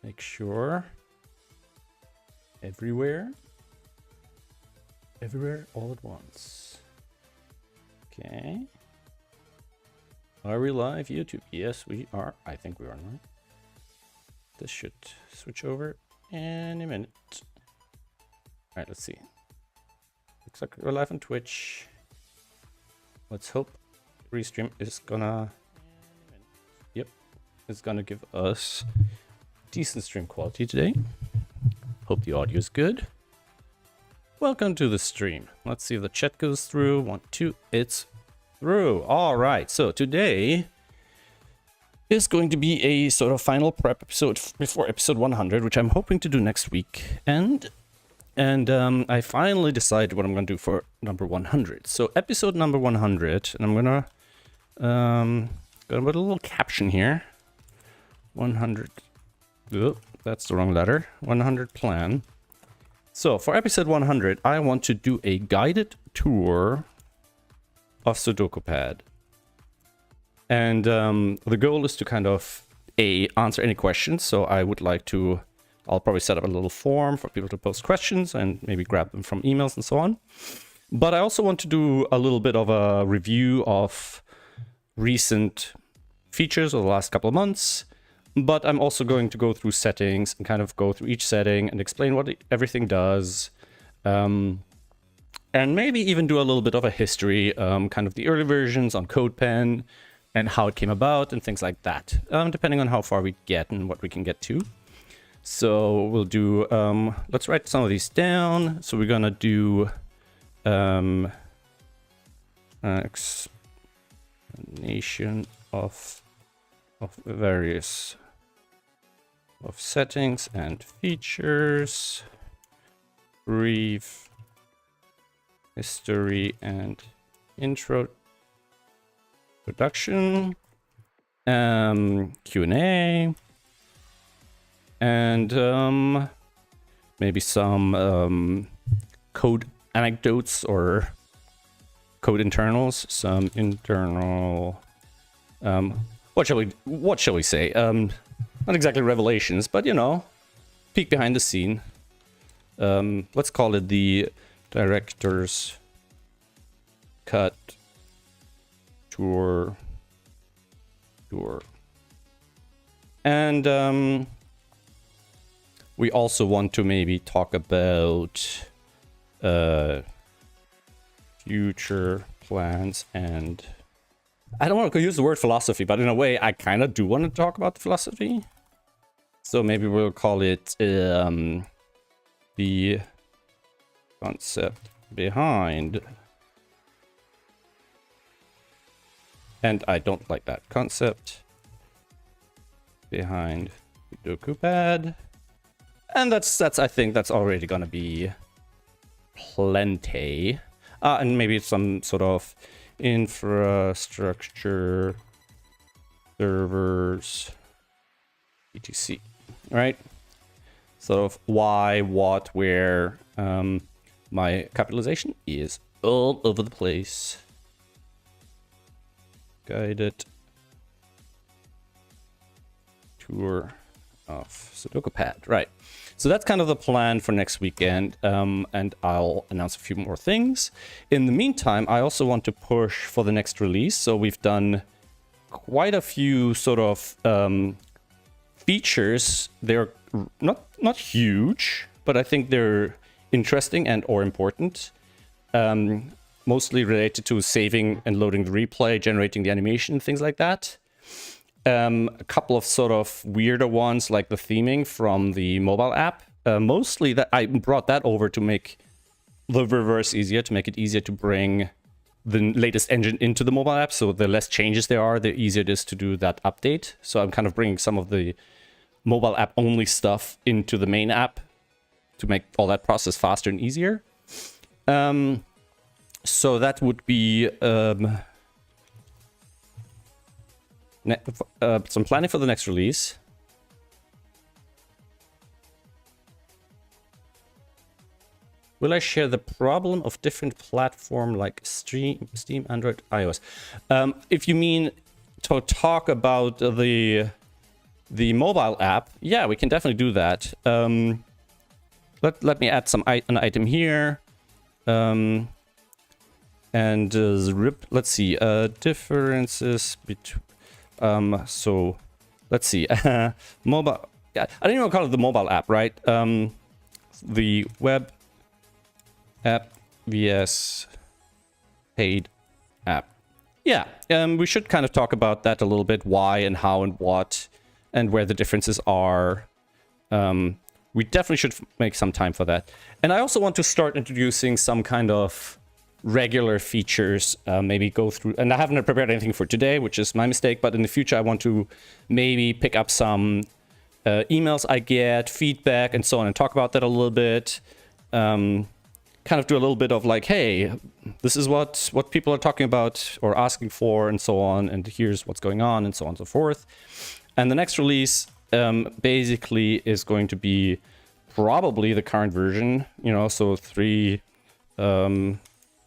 Make sure. Everywhere. Everywhere all at once. Okay. Are we live, YouTube? Yes, we are. I think we are live. This should switch over any minute. Alright, let's see. Looks like we're live on Twitch. Let's hope Restream is gonna... Yep. It's gonna give us decent stream quality today. Hope the audio is good. Welcome to the stream. Let's see if the chat goes through. 1, 2, it's through. All right, so today is going to be a sort of final prep episode before episode 100, which I'm hoping to do next week. And I finally decided what I'm going to do for number 100. So episode number 100, and I'm gonna put a little caption here. 100. Oh, that's the wrong letter. 100 plan. So for episode 100, I want to do a guided tour of SudokuPad. And the goal is to kind of answer any questions. So I would like to, I'll probably set up a little form for people to post questions and maybe grab them from emails and so on. But I also want to do a little bit of a review of recent features of the last couple of months. But I'm also going to go through settings and kind of go through each setting and explain what everything does. And maybe even do a little bit of a history, kind of the early versions on CodePen and how it came about and things like that, depending on how far we get and what we can get to. So we'll do, let's write some of these down. So we're gonna do explanation of various settings and features, brief history and introduction, Q&A, and maybe some code anecdotes or code internals, some internal what shall we say? Not exactly revelations, but you know, peek behind the scene. Let's call it the director's cut tour. And we also want to maybe talk about future plans and I don't want to use the word philosophy, but in a way, I kind of do want to talk about the philosophy. So maybe we'll call it the concept behind. And I don't like that concept behind SudokuPad. And that's I think that's already gonna be plenty. And maybe some sort of infrastructure, servers, etc. Right? Sort of why, what, where. My capitalization is all over the place. Guided tour of SudokuPad. Right. So that's kind of the plan for next weekend, and I'll announce a few more things. In the meantime, I also want to push for the next release. So we've done quite a few sort of features. They're not huge, but I think they're interesting and or important. Mostly related to saving and loading the replay, generating the animation, things like that. A couple of sort of weirder ones like the theming from the mobile app. Mostly that I brought that over to make the reverse easier, to make it easier to bring the latest engine into the mobile app. So the less changes there are, the easier it is to do that update. So I'm kind of bringing some of the mobile app only stuff into the main app to make all that process faster and easier. So that would be some planning for the next release. Will I share the problem of different platform like Steam, Android, iOS? If you mean to talk about the the mobile app, yeah, we can definitely do that. Let me add an item here. And let's see, differences between, so let's see, mobile, I don't even call it the mobile app, right? The web app vs paid app. Yeah, we should kind of talk about that a little bit, why and how and what, and where the differences are. We definitely should make some time for that. And I also want to start introducing some kind of regular features, maybe go through, and I haven't prepared anything for today, which is my mistake, but in the future I want to maybe pick up some emails I get, feedback, and so on, and talk about that a little bit. Kind of do a little bit of like, hey, this is what people are talking about or asking for, and so on, and here's what's going on, and so on and so forth. And the next release basically is going to be probably the current version, you know, so 3,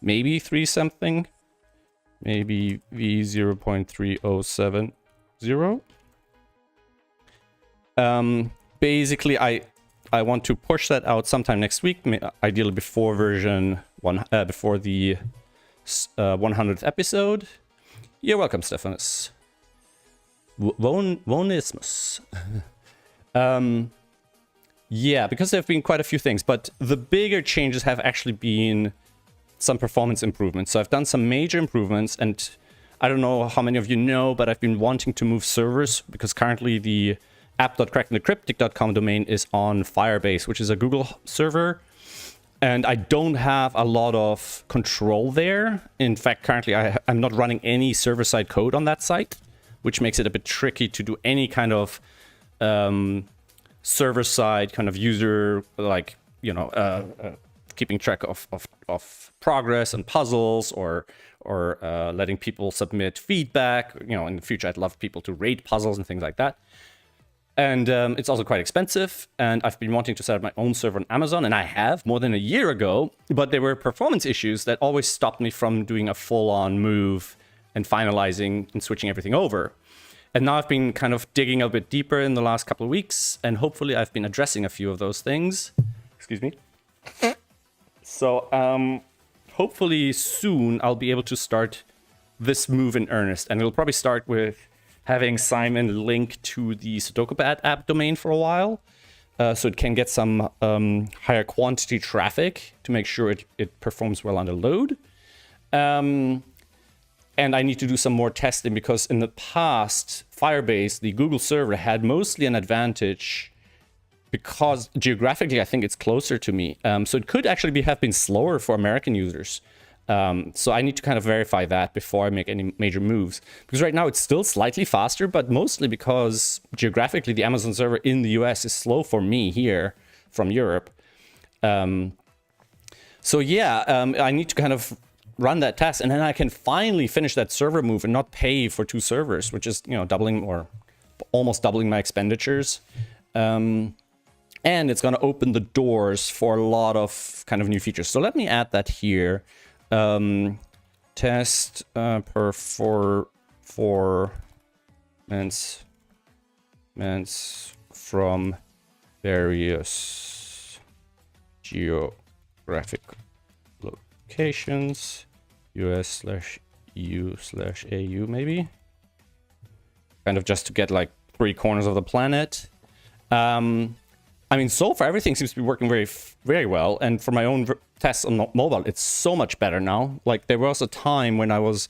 maybe 3 something, maybe v0.3070. Basically, I want to push that out sometime next week, ideally before version 1, before the 100th episode. You're welcome, Stephanus. Wonismus. Yeah, because there have been quite a few things, but the bigger changes have actually been some performance improvements. So I've done some major improvements, and I don't know how many of you know, but I've been wanting to move servers because currently the app.crackedandcryptic.com domain is on Firebase, which is a Google server. And I don't have a lot of control there. In fact, currently I'm not running any server-side code on that site, which makes it a bit tricky to do any kind of server-side kind of user, like, you know, keeping track of progress and puzzles, or letting people submit feedback. You know, in the future, I'd love people to rate puzzles and things like that. And it's also quite expensive, and I've been wanting to set up my own server on Amazon, and I have more than a year ago, but there were performance issues that always stopped me from doing a full-on move and finalizing and switching everything over. And now I've been kind of digging a bit deeper in the last couple of weeks, and hopefully I've been addressing a few of those things. Excuse me. So hopefully soon I'll be able to start this move in earnest, and it'll probably start with having Simon link to the SudokuPad app domain for a while, so it can get some higher quantity traffic to make sure it performs well under load. And I need to do some more testing, because in the past, Firebase, the Google server, had mostly an advantage because geographically I think it's closer to me. So it could actually have been slower for American users. So I need to kind of verify that before I make any major moves. Because right now it's still slightly faster, but mostly because geographically the Amazon server in the US is slow for me here from Europe. So yeah, I need to kind of run that test, and then I can finally finish that server move and not pay for 2 servers, which is, you know, doubling or almost doubling my expenditures. And it's going to open the doors for a lot of kind of new features. So let me add that here. Test performance from various geographic locations, US/EU/AU maybe, kind of just to get like 3 corners of the planet. I mean, so far everything seems to be working very, very well, and for my own tests on mobile, it's so much better now. Like, there was a time when I was,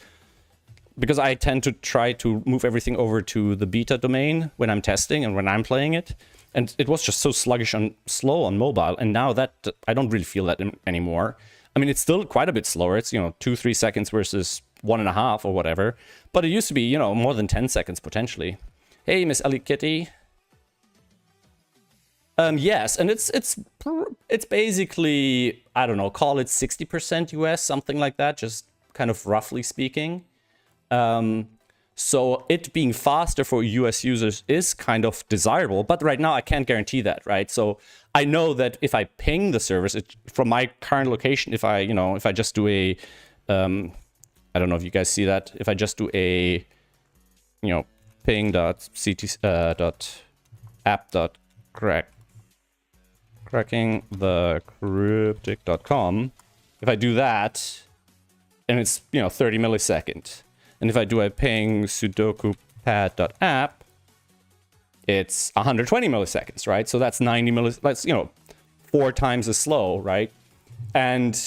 because I tend to try to move everything over to the beta domain when I'm testing and when I'm playing it, and it was just so sluggish and slow on mobile, and now that I don't really feel that anymore. I mean, it's still quite a bit slower. It's, you know, 2-3 seconds versus 1.5 or whatever, but it used to be, you know, more than 10 seconds potentially. Hey, Miss Ellie Kitty. Yes, and it's basically, I don't know, call it 60% US, something like that, just kind of roughly speaking. So it being faster for US users is kind of desirable, but right now I can't guarantee that, right? So I know that if I ping the service from my current location, if I just do a, I don't know if you guys see that, if I just do a, ping.ct.app.crackingthecryptic.com, if I do that, and it's 30 milliseconds, and if I do a ping SudokuPad.app, it's 120 milliseconds, right? So that's 90 milliseconds. That's 4 times as slow, right? And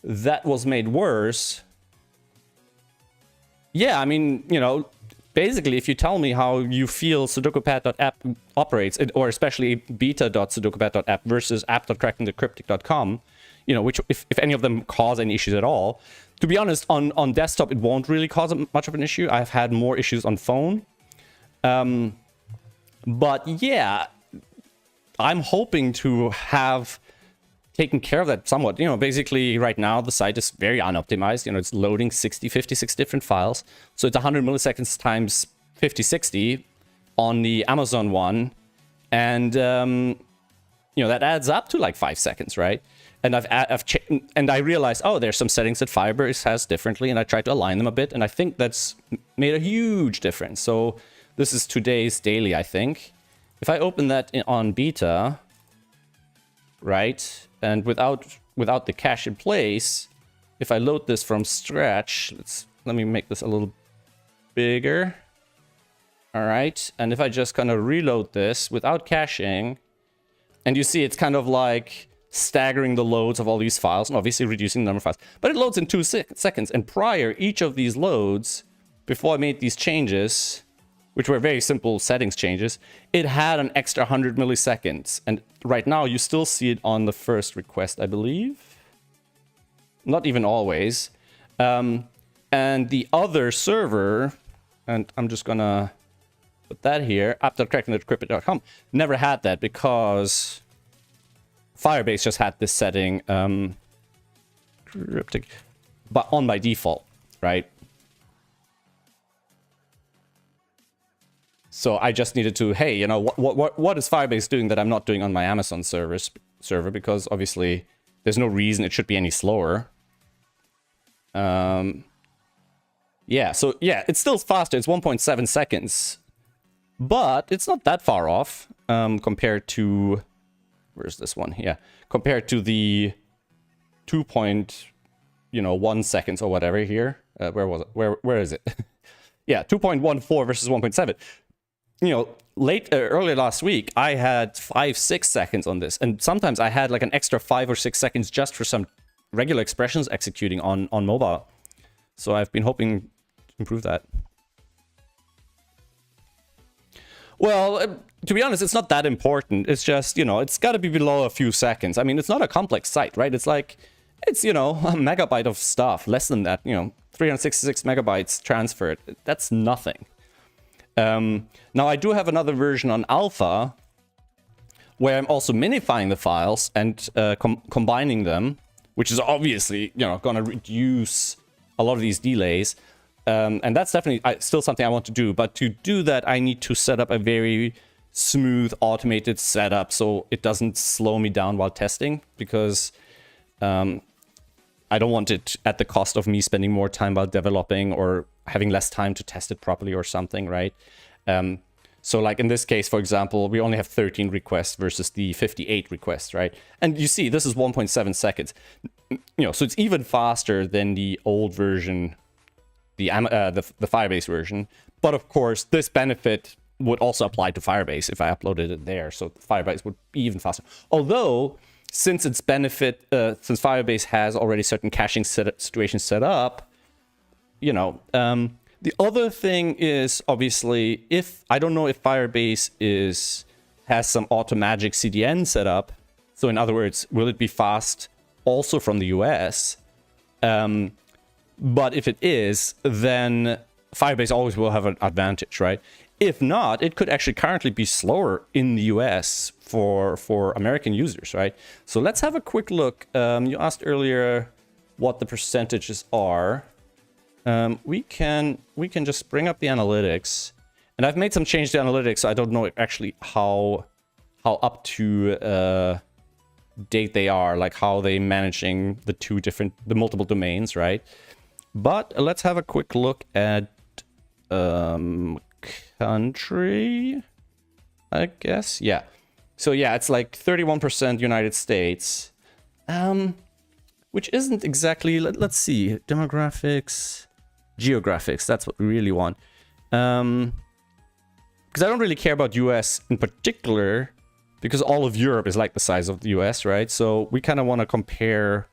that was made worse. Yeah, I mean, basically, if you tell me how you feel SudokuPad.app operates, or especially beta.sudokupad.app versus app.crackingthecryptic.com, which if any of them cause any issues at all, to be honest, on desktop, it won't really cause much of an issue. I've had more issues on phone. But yeah, I'm hoping to have taken care of that somewhat. Basically right now the site is very unoptimized. It's loading 56 different files. So it's 100 milliseconds times 5060 on the Amazon one. And, that adds up to like 5 seconds, right? And I realized, oh, there's some settings that Firebase has differently, and I tried to align them a bit, and I think that's made a huge difference. So this is today's daily, I think. If I open that on beta, right, and without the cache in place, if I load this from scratch, let me make this a little bigger. All right, and if I just kind of reload this without caching, and you see it's kind of like staggering the loads of all these files, and obviously reducing the number of files, but it loads in 2 seconds. And prior, each of these loads, before I made these changes, which were very simple settings changes, it had an extra 100 milliseconds. And right now, you still see it on the first request, I believe. Not even always. And the other server, and I'm just gonna put that here, app.crackingthecryptic.com, never had that because Firebase just had this setting cryptic, but on by default, right? So I just needed to, hey, what is Firebase doing that I'm not doing on my Amazon server? Because obviously there's no reason it should be any slower. Yeah, so yeah, it's still faster. It's 1.7 seconds, but it's not that far off compared to, where's this one? Yeah, compared to the 2.1 seconds or whatever here. Where was it? Where is it? Yeah, 2.14 versus 1.7. Earlier last week, I had 5-6 seconds on this, and sometimes I had like an extra 5 or 6 seconds just for some regular expressions executing on mobile. So I've been hoping to improve that. Well, to be honest, it's not that important. It's just, it's got to be below a few seconds. I mean, it's not a complex site, right? It's like, it's, a megabyte of stuff, less than that, 366 megabytes transferred. That's nothing. Now, I do have another version on alpha where I'm also minifying the files and combining them, which is obviously, going to reduce a lot of these delays. And that's definitely still something I want to do. But to do that, I need to set up a very smooth automated setup so it doesn't slow me down while testing, because I don't want it at the cost of me spending more time while developing or having less time to test it properly or something, right? So like in this case, for example, we only have 13 requests versus the 58 requests, right? And you see, this is 1.7 seconds. So it's even faster than the old version, the Firebase version. But of course, this benefit would also apply to Firebase if I uploaded it there. So Firebase would be even faster. Although, since since Firebase has already certain caching situations set up, the other thing is obviously I don't know if Firebase has some automagic CDN set up. So in other words, will it be fast also from the US? But if it is, then Firebase always will have an advantage, right? If not, it could actually currently be slower in the US for American users, right? So let's have a quick look. You asked earlier what the percentages are. We can just bring up the analytics, and I've made some change to analytics. So I don't know actually how up to date they are, like how they managing the multiple domains, right? But let's have a quick look at country, I guess. Yeah. So yeah, it's like 31% United States. Which isn't exactly, let's see, demographics, geographics, that's what we really want. Because I don't really care about US in particular, because all of Europe is like the size of the US, right? So we kind of want to compare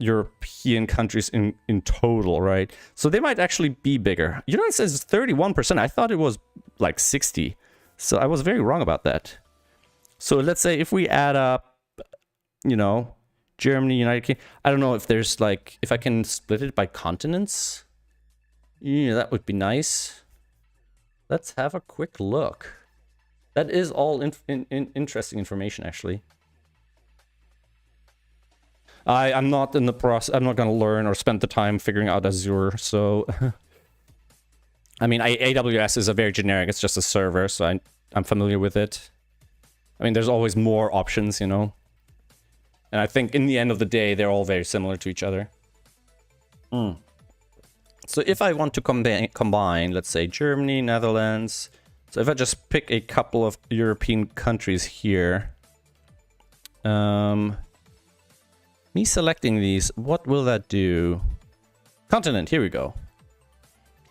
European countries in total, right? So they might actually be bigger. United States is 31%. I thought it was like 60. So I was very wrong about that. So let's say if we add up, you know, Germany, United Kingdom. I don't know if there's like, if I can split it by continents. Yeah, that would be nice. Let's have a quick look. That is all interesting information, actually. I'm not in the process. I'm not going to learn or spend the time figuring out Azure. So, I mean, AWS is a very generic. It's just a server, so I'm familiar with it. I mean, there's always more options, you know. And I think in the end of the day, they're all very similar to each other. So if I want to combine, let's say Germany, Netherlands. So if I just pick a couple of European countries here. Me selecting these, what will that do? Continent, here we go.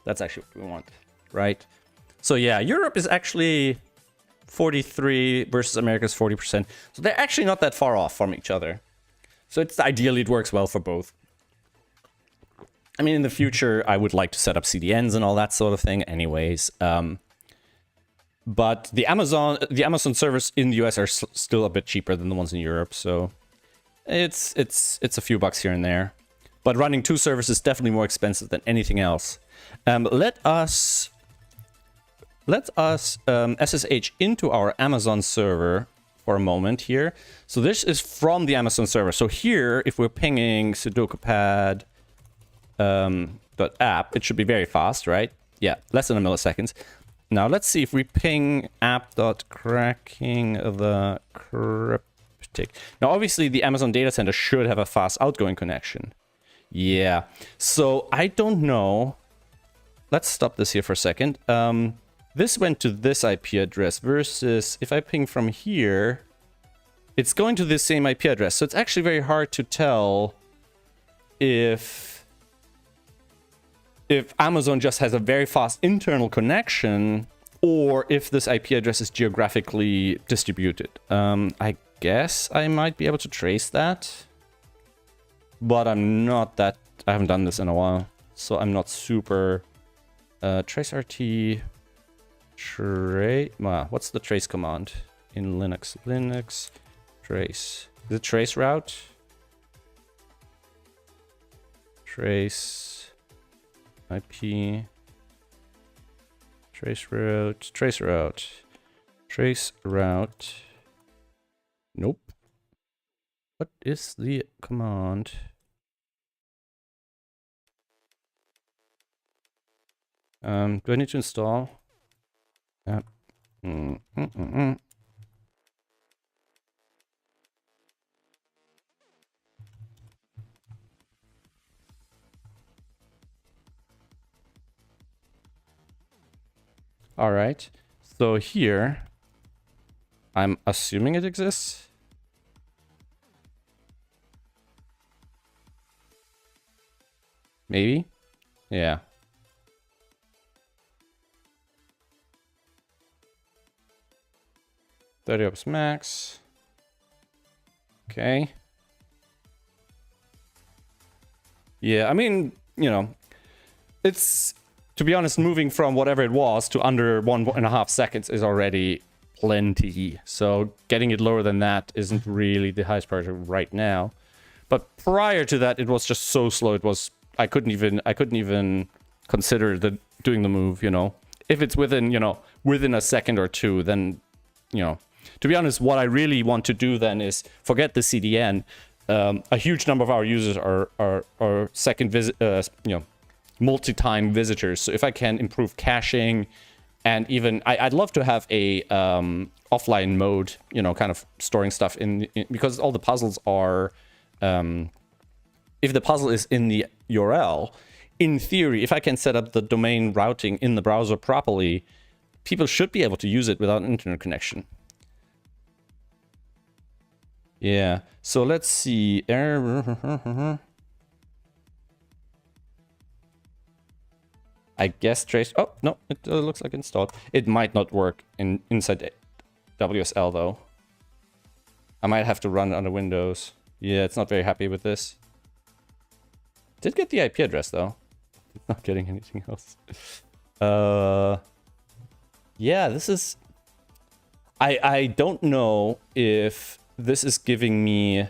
That's actually what we want, right? So yeah, Europe is actually 43 versus America's 40%. So they're actually not that far off from each other. So it's ideally it works well for both. I mean, in the future, I would like to set up CDNs and all that sort of thing anyways. But the Amazon servers in the US are still a bit cheaper than the ones in Europe. So it's a few bucks here and there. But running two servers is definitely more expensive than anything else. Let us SSH into our Amazon server for a moment here. So this is from the Amazon server. So here, if we're pinging SudokuPad .app, it should be very fast, right? Yeah, less than a millisecond. Now let's see if we ping app.cracking the cryptic. Now obviously the Amazon data center should have a fast outgoing connection. Yeah, so I don't know. Let's stop this here for a second. This went to this IP address versus if I ping from here, it's going to this same IP address. So it's actually very hard to tell if Amazon just has a very fast internal connection or if this IP address is geographically distributed. I guess I might be able to trace that, but I'm not that, I haven't done this in a while, so I'm not super, trace RT, what's the trace command in Linux? Linux trace, is it trace route? Trace IP, trace route. Nope. What is the command? Do I need to install? All right, so here, I'm assuming it exists. Maybe? Yeah. $30 max. Okay. Yeah, I mean, you know, it's, to be honest, moving from whatever it was to under 1.5 seconds is already plenty. So getting it lower than that isn't really the highest priority right now. But prior to that, it was just so slow. It was, I couldn't even consider doing the move, you know. If it's within, you know, within a second or two, then, you know, to be honest, what I really want to do then is forget the CDN. A huge number of our users are second visit, you know, multi-time visitors. So if I can improve caching and even I'd love to have a offline mode, you know, kind of storing stuff in because all the puzzles are if the puzzle is in the URL, in theory, if I can set up the domain routing in the browser properly, people should be able to use it without an internet connection. Yeah, so let's see. I guess trace. Oh, no, it looks like installed. It might not work inside WSL though. I might have to run it under Windows. Yeah, it's not very happy with this. Did get the IP address though. Not getting anything else. Yeah, this is... I don't know if this is giving me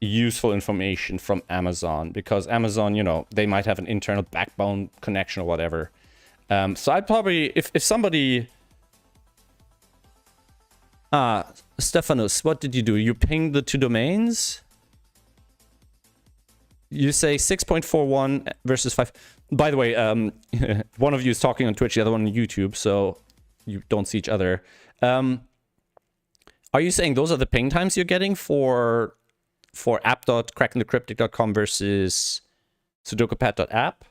useful information from Amazon, because Amazon, you know, they might have an internal backbone connection or whatever. So I'd probably, if somebody... Stephanus, what did you do? You pinged the 2 domains? You say 6.41 versus 5. By the way, one of you is talking on Twitch, the other one on YouTube, so you don't see each other. Are you saying those are the ping times you're getting for app.crackingthecryptic.com versus SudokuPad.app?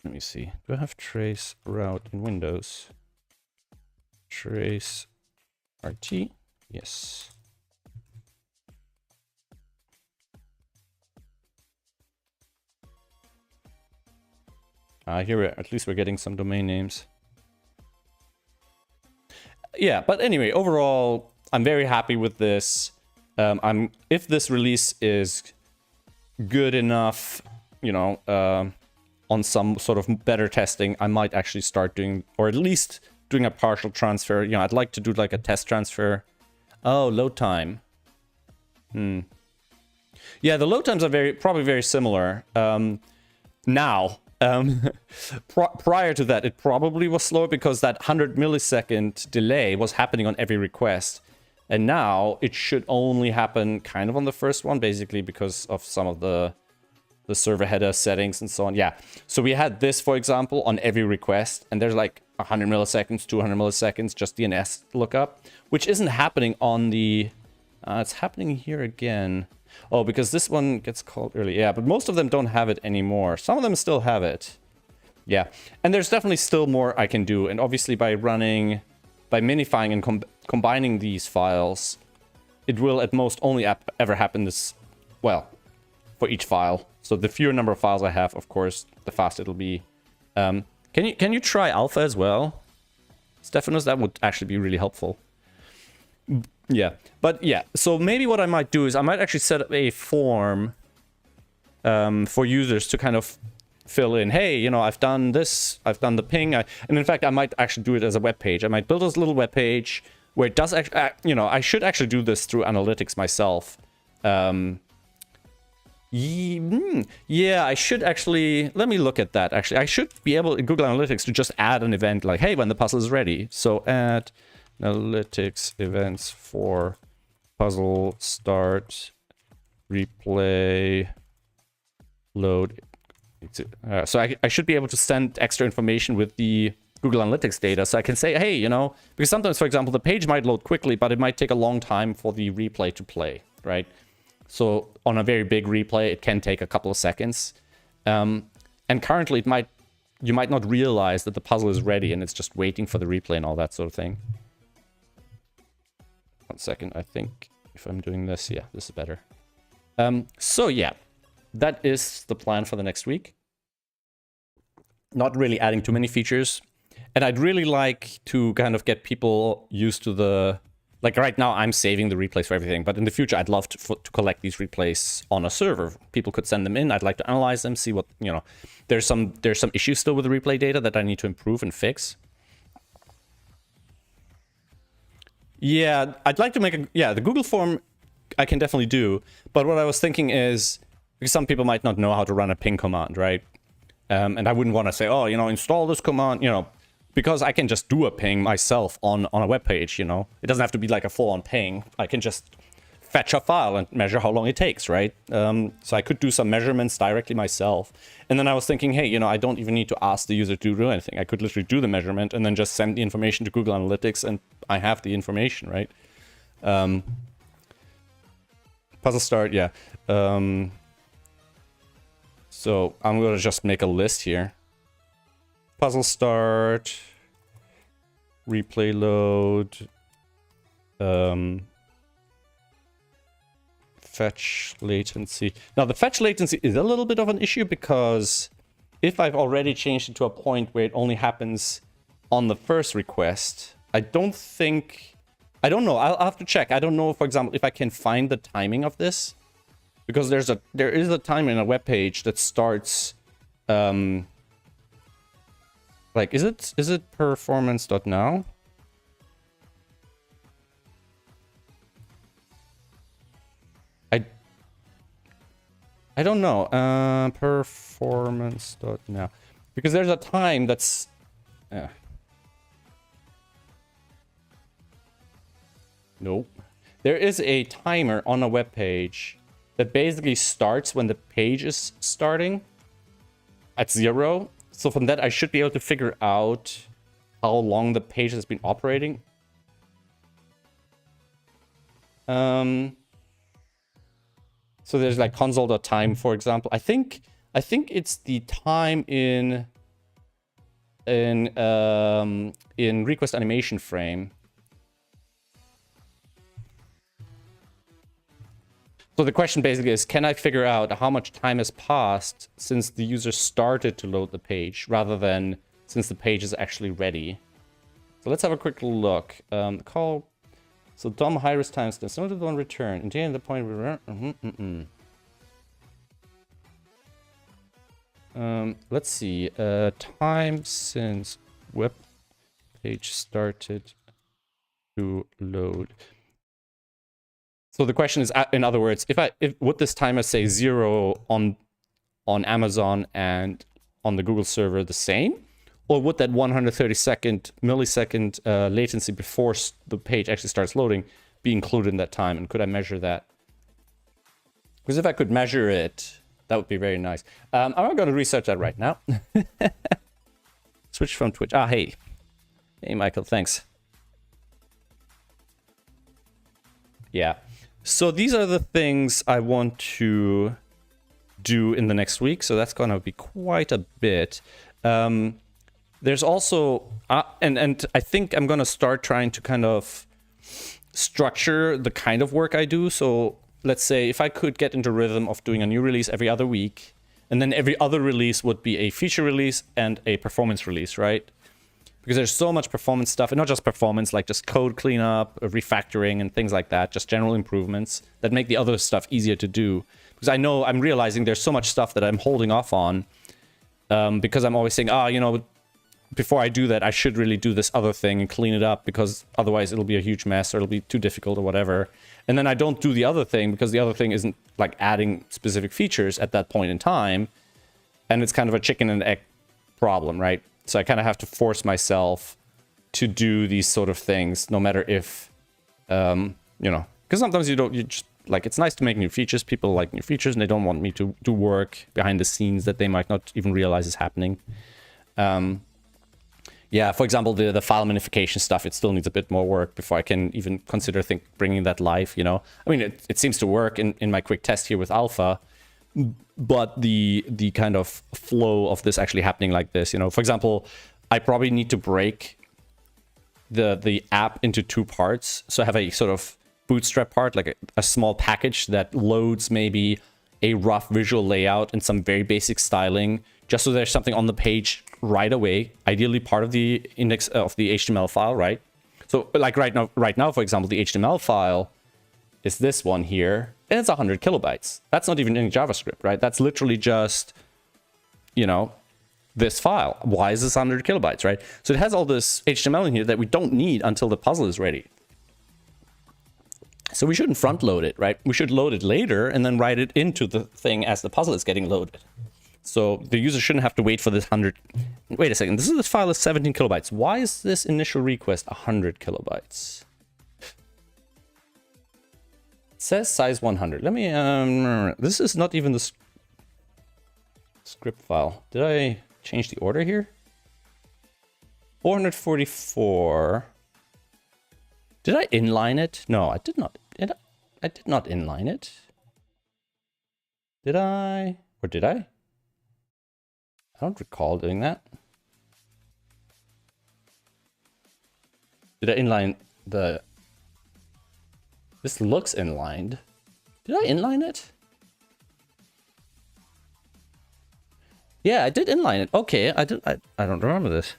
Let me see. Do I have trace route in Windows? Trace RT? Yes. Here, at least we're getting some domain names. Yeah, but anyway, overall, I'm very happy with this. If this release is good enough, you know, on some sort of better testing, I might actually start doing, or at least doing a partial transfer. You know, I'd like to do like a test transfer. Oh, load time. Yeah, the load times are probably very similar. Now, prior to that, it probably was slower because that 100 millisecond delay was happening on every request. And now it should only happen kind of on the first one, basically because of some of the server header settings and so on. Yeah, so we had this, for example, on every request, and there's like 100 milliseconds, 200 milliseconds, just DNS lookup, which isn't happening on the... it's happening here again. Oh, because this one gets called early. Yeah, but most of them don't have it anymore. Some of them still have it. Yeah, and there's definitely still more I can do. And obviously by minifying and combining these files, it will at most only ever happen this, well, for each file. So the fewer number of files I have, of course, the faster it'll be. Can you try alpha as well? Stephanus, that would actually be really helpful. Yeah, but yeah, so maybe what I might do is I might actually set up a form for users to kind of fill in, hey, you know, I've done this, I've done the ping, and in fact, I might actually do it as a web page. I might build this little web page where it does actually, you know, I should actually do this through analytics myself. Yeah, I should actually, let me look at that, actually. I should be able, in Google Analytics, to just add an event like, hey, when the puzzle is ready. So add analytics events for puzzle start, replay, load. So I should be able to send extra information with the Google Analytics data. So I can say, hey, you know, because sometimes, for example, the page might load quickly, but it might take a long time for the replay to play, right? So on a very big replay, it can take a couple of seconds. And currently, you might not realize that the puzzle is ready and it's just waiting for the replay and all that sort of thing. 1 second, I think if I'm doing this, yeah, this is better. So yeah, that is the plan for the next week. Not really adding too many features. And I'd really like to kind of get people used to the... Like right now, I'm saving the replays for everything, but in the future, I'd love to collect these replays on a server. People could send them in. I'd like to analyze them, see what, you know, there's some issues still with the replay data that I need to improve and fix. Yeah, I'd like to make the Google form I can definitely do, but what I was thinking is, because some people might not know how to run a ping command, right? And I wouldn't want to say, oh, you know, install this command, you know, because I can just do a ping myself on a web page, you know. It doesn't have to be like a full-on ping. I can just fetch a file and measure how long it takes, right? So I could do some measurements directly myself. And then I was thinking, hey, you know, I don't even need to ask the user to do anything. I could literally do the measurement and then just send the information to Google Analytics and I have the information, right? Puzzle start, yeah. So I'm going to just make a list here. Puzzle start, replay load, fetch latency. Now the fetch latency is a little bit of an issue because if I've already changed it to a point where it only happens on the first request, I don't know. I'll have to check. I don't know, for example, if I can find the timing of this, because there is a time in a web page that starts, like, is it performance.now? I don't know. Performance.now, because there's a time that's. Nope. There is a timer on a web page that basically starts when the page is starting at 0. So from that, I should be able to figure out how long the page has been operating. So there's like console.time, for example. I think it's the time in request animation frame. So the question basically is, can I figure out how much time has passed since the user started to load the page, rather than since the page is actually ready? So let's have a quick look. Call. So DOM high-risk timestamps. Noted on return. Until the point we let's see. Time since web page started to load. So the question is, in other words, if would this timer say 0 on Amazon and on the Google server the same, or would that 130-millisecond latency before the page actually starts loading be included in that time? And could I measure that? Because if I could measure it, that would be very nice. I'm not going to research that right now. Switch from Twitch. Ah, hey, Michael, thanks. Yeah. So these are the things I want to do in the next week. So that's going to be quite a bit. There's also, and I think I'm going to start trying to kind of structure the kind of work I do. So let's say if I could get into rhythm of doing a new release every other week, and then every other release would be a feature release and a performance release, right? Because there's so much performance stuff, and not just performance, like just code cleanup, refactoring, and things like that, just general improvements that make the other stuff easier to do. Because I'm realizing there's so much stuff that I'm holding off on, because I'm always saying, before I do that, I should really do this other thing and clean it up, because otherwise it'll be a huge mess, or it'll be too difficult or whatever. And then I don't do the other thing because the other thing isn't like adding specific features at that point in time. And it's kind of a chicken and egg problem, right? So I kind of have to force myself to do these sort of things, no matter if, because sometimes you just, like, it's nice to make new features. People like new features, and they don't want me to do work behind the scenes that they might not even realize is happening. Yeah, for example, the file minification stuff, it still needs a bit more work before I can even consider bringing that live, I mean, it seems to work in my quick test here with alpha, but the kind of flow of this actually happening like this, for example, I probably need to break the app into 2 parts. So I have a sort of bootstrap part, like a small package that loads maybe a rough visual layout and some very basic styling, just so there's something on the page right away, ideally part of the index of the HTML file, right? So like right now, for example, the HTML file is this one here, and it's 100 kilobytes. That's not even in JavaScript, right? That's literally just, this file. Why is this 100 kilobytes, right? So it has all this HTML in here that we don't need until the puzzle is ready. So we shouldn't front load it, right? We should load it later and then write it into the thing as the puzzle is getting loaded. So the user shouldn't have to wait for this 100. Wait a second. This file is 17 kilobytes. Why is this initial request 100 kilobytes? It says size 100. Let me. This is not even the script file. Did I change the order here? 444. Did I inline it? No, I did not. I did not inline it. Did I? Or did I? I don't recall doing that. Did I inline the... This looks inlined. Did I inline it? Yeah, I did inline it. Okay, I don't remember this.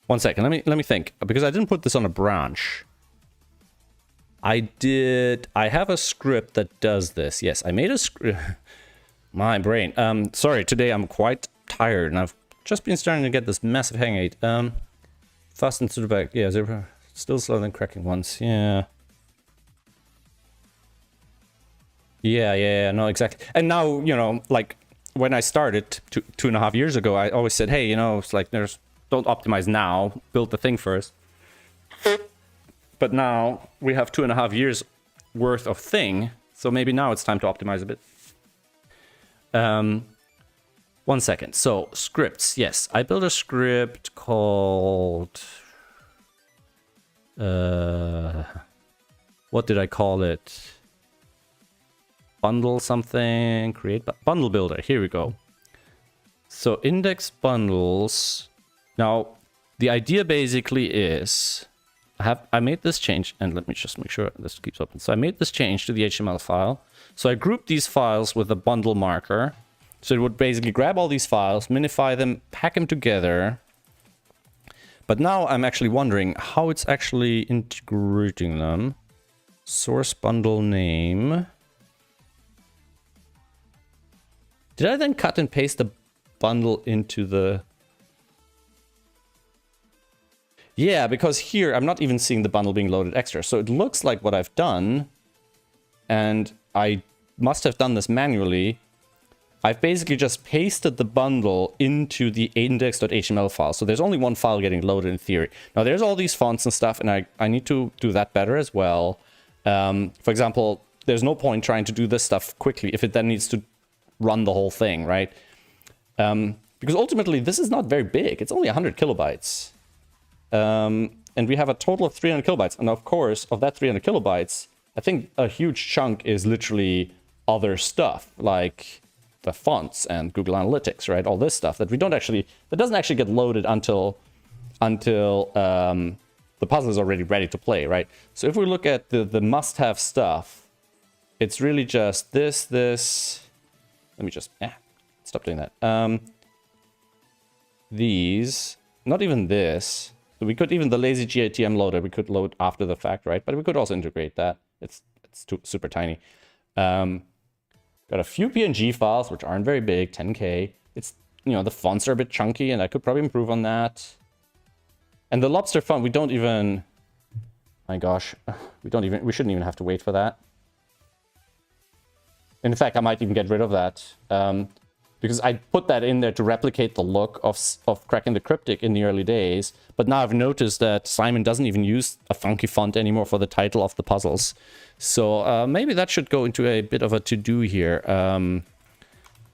One second, let me think. Because I didn't put this on a branch. I have a script that does this. Yes, I made a script. My brain. Sorry, today I'm quite tired and I've just been starting to get this massive hangout. Fast and SudokuPad. Yeah, zero. Still slower than cracking once. Yeah. Yeah, no, exactly. And now, you know, like when I started 2.5 years ago, I always said, hey, you know, it's like don't optimize now, build the thing first. But now we have 2.5 years worth of thing, so maybe now it's time to optimize a bit. 1 second. So scripts, yes, I built a script called what did I call it? Bundle something, create bundle builder. Here we go. So index bundles. Now the idea basically is I made this change, and let me just make sure this keeps open. So I made this change to the HTML file. So I grouped these files with a bundle marker. So it would basically grab all these files, minify them, pack them together. But now I'm actually wondering how it's actually integrating them. Source bundle name. Did I then cut and paste the bundle into the... Yeah, because here I'm not even seeing the bundle being loaded extra. So it looks like what I've done, and I must have done this manually. I've basically just pasted the bundle into the index.html file. So there's only one file getting loaded in theory. Now there's all these fonts and stuff, and I need to do that better as well. For example, there's no point trying to do this stuff quickly if it then needs to run the whole thing, right? Because ultimately this is not very big. It's only 100 kilobytes. And we have a total of 300 kilobytes. And of course, of that 300 kilobytes, I think a huge chunk is literally other stuff, like the fonts and Google Analytics, right? All this stuff that doesn't actually get loaded until the puzzle is already ready to play, right? So if we look at the must-have stuff, it's really just this. Let me just stop doing that. These, not even this. So we could even the lazy GATM loader we could load after the fact, right? But we could also integrate that. It's super tiny. Got a few PNG files which aren't very big, 10K. It's, you know, the fonts are a bit chunky, and I could probably improve on that. And the lobster font, we don't even. My gosh, we shouldn't even have to wait for that. In fact, I might even get rid of that. Because I put that in there to replicate the look of Cracking the Cryptic in the early days. But now I've noticed that Simon doesn't even use a funky font anymore for the title of the puzzles. So maybe that should go into a bit of a to-do here.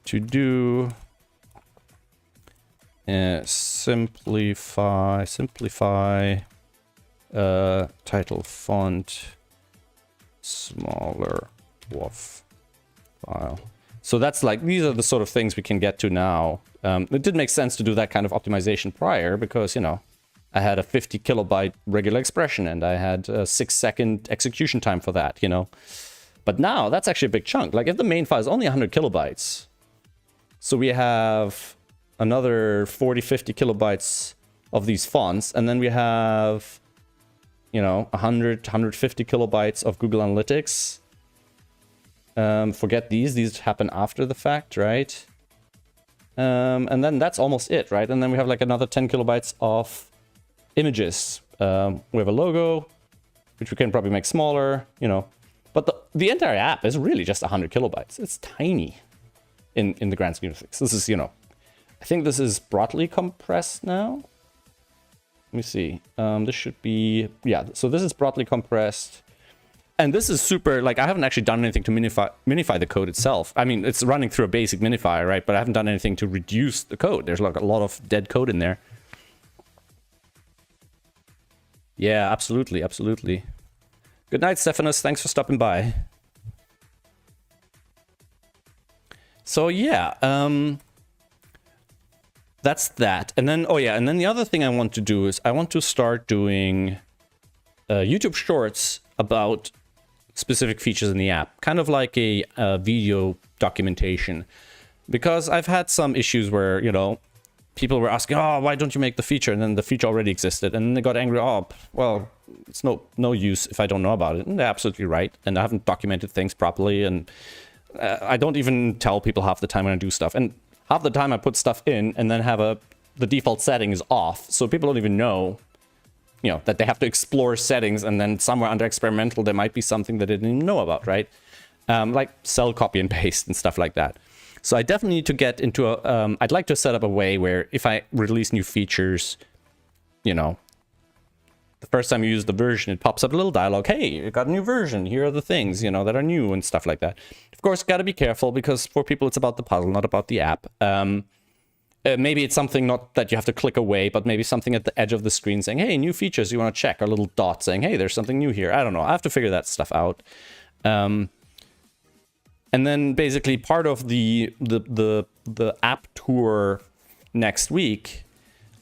To-do... simplify title font smaller WAF file. So that's like, these are the sort of things we can get to now. It did make sense to do that kind of optimization prior because, you know, I had a 50 kilobyte regular expression and I had a 6-second execution time for that, you know. But now that's actually a big chunk. Like if the main file is only 100 kilobytes, so we have another 40-50 kilobytes of these fonts, and then we have, you know, 100-150 kilobytes of Google Analytics. Forget these happen after the fact, right? And then that's almost it, right? And then we have like another 10 kilobytes of images. We have a logo, which we can probably make smaller, you know. But the entire app is really just 100 kilobytes. It's tiny in the grand scheme of things. This is, you know, I think this is broadly compressed now. Let me see. This should be, yeah, so this is broadly compressed. And this is super, like, I haven't actually done anything to minify the code itself. I mean, it's running through a basic minifier, right? But I haven't done anything to reduce the code. There's like a lot of dead code in there. Yeah, absolutely, absolutely. Good night, Stephanus. Thanks for stopping by. So yeah, that's that. And then, oh yeah, and then the other thing I want to do is I want to start doing YouTube Shorts about specific features in the app, kind of like a video documentation. Because I've had some issues where, you know, people were asking, oh, why don't you make the feature? And then the feature already existed. And then they got angry, oh, well, it's no use if I don't know about it. And they're absolutely right. And I haven't documented things properly. And I don't even tell people half the time when I do stuff. And half the time I put stuff in and then have the default setting is off. So people don't even know, you know, that they have to explore settings. And then somewhere under experimental, there might be something that they didn't even know about, right? Like cell copy and paste and stuff like that. So I definitely need to get into a, I'd like to set up a way where if I release new features, you know, the first time you use the version, it pops up a little dialogue. Hey, you got a new version. Here are the things, you know, that are new and stuff like that. Of course, got to be careful because for people, it's about the puzzle, not about the app. Maybe it's something not that you have to click away, but maybe something at the edge of the screen saying, hey, new features you want to check, or a little dot saying, hey, there's something new here. I don't know. I have to figure that stuff out. And then basically part of the app tour next week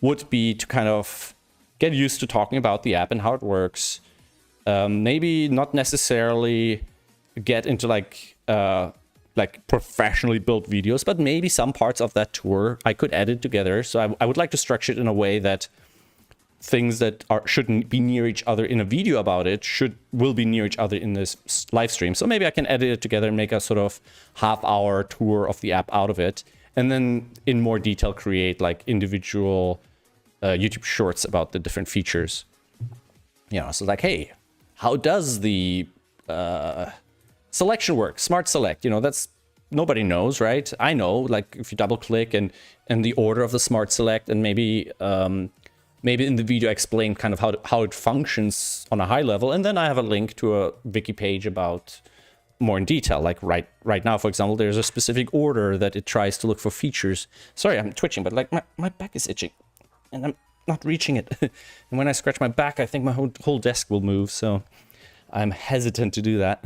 would be to kind of get used to talking about the app and how it works. Maybe not necessarily get into like professionally built videos, but maybe some parts of that tour I could edit together. So I would like to structure it in a way that things that shouldn't be near each other in a video about it will be near each other in this live stream. So maybe I can edit it together and make a sort of half-hour tour of the app out of it, and then in more detail create like individual YouTube shorts about the different features. You know, so like, hey, how does the selection work? Smart select, you know, that's nobody knows, right? I know, like if you double click and the order of the smart select, and maybe in the video I explain kind of how it functions on a high level, and then I have a link to a wiki page about more in detail. Like right now, for example, there's a specific order that it tries to look for features. Sorry, I'm twitching, but like my back is itching, and I'm not reaching it. And when I scratch my back, I think my whole desk will move, so I'm hesitant to do that.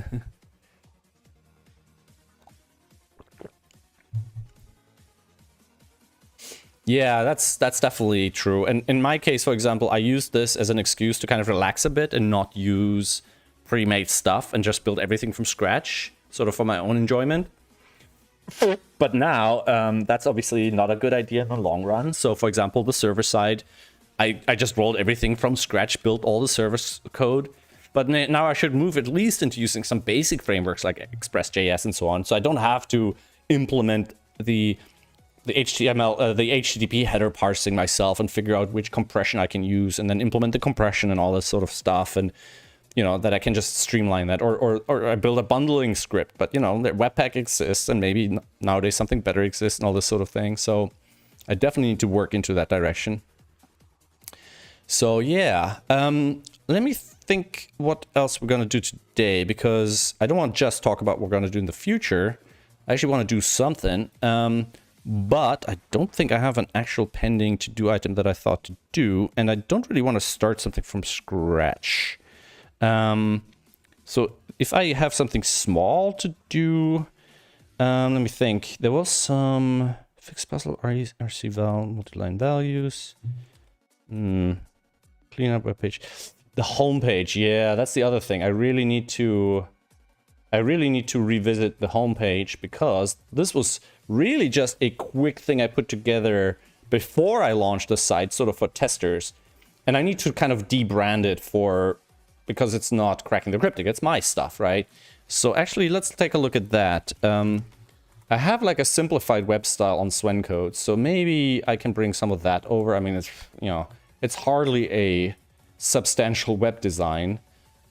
Yeah, that's definitely true. And in my case, for example, I use this as an excuse to kind of relax a bit and not use pre-made stuff and just build everything from scratch, sort of for my own enjoyment. But now, that's obviously not a good idea in the long run. So, for example, the server side, I just rolled everything from scratch, built all the service code. But now I should move at least into using some basic frameworks like Express.js and so on. So I don't have to implement the HTML, the HTTP header parsing myself and figure out which compression I can use and then implement the compression and all this sort of stuff. And, you know, that I can just streamline that or I build a bundling script. But, you know, Webpack exists and maybe nowadays something better exists and all this sort of thing. So I definitely need to work into that direction. So, yeah, let me think what else we're going to do today, because I don't want to just talk about what we're going to do in the future. I actually want to do something. But I don't think I have an actual pending to-do item that I thought to do, and I don't really want to start something from scratch. So if I have something small to do, let me think. There was some fixed puzzle, RC val, multi-line values, clean up web page. The homepage, yeah, that's the other thing. I really need to revisit the homepage, because this was really just a quick thing I put together before I launched the site, sort of for testers. And I need to kind of debrand it because it's not Cracking the Cryptic, it's my stuff, right? So actually, let's take a look at that. I have like a simplified web style on Swen code, so maybe I can bring some of that over. I mean, it's, you know, it's hardly a substantial web design.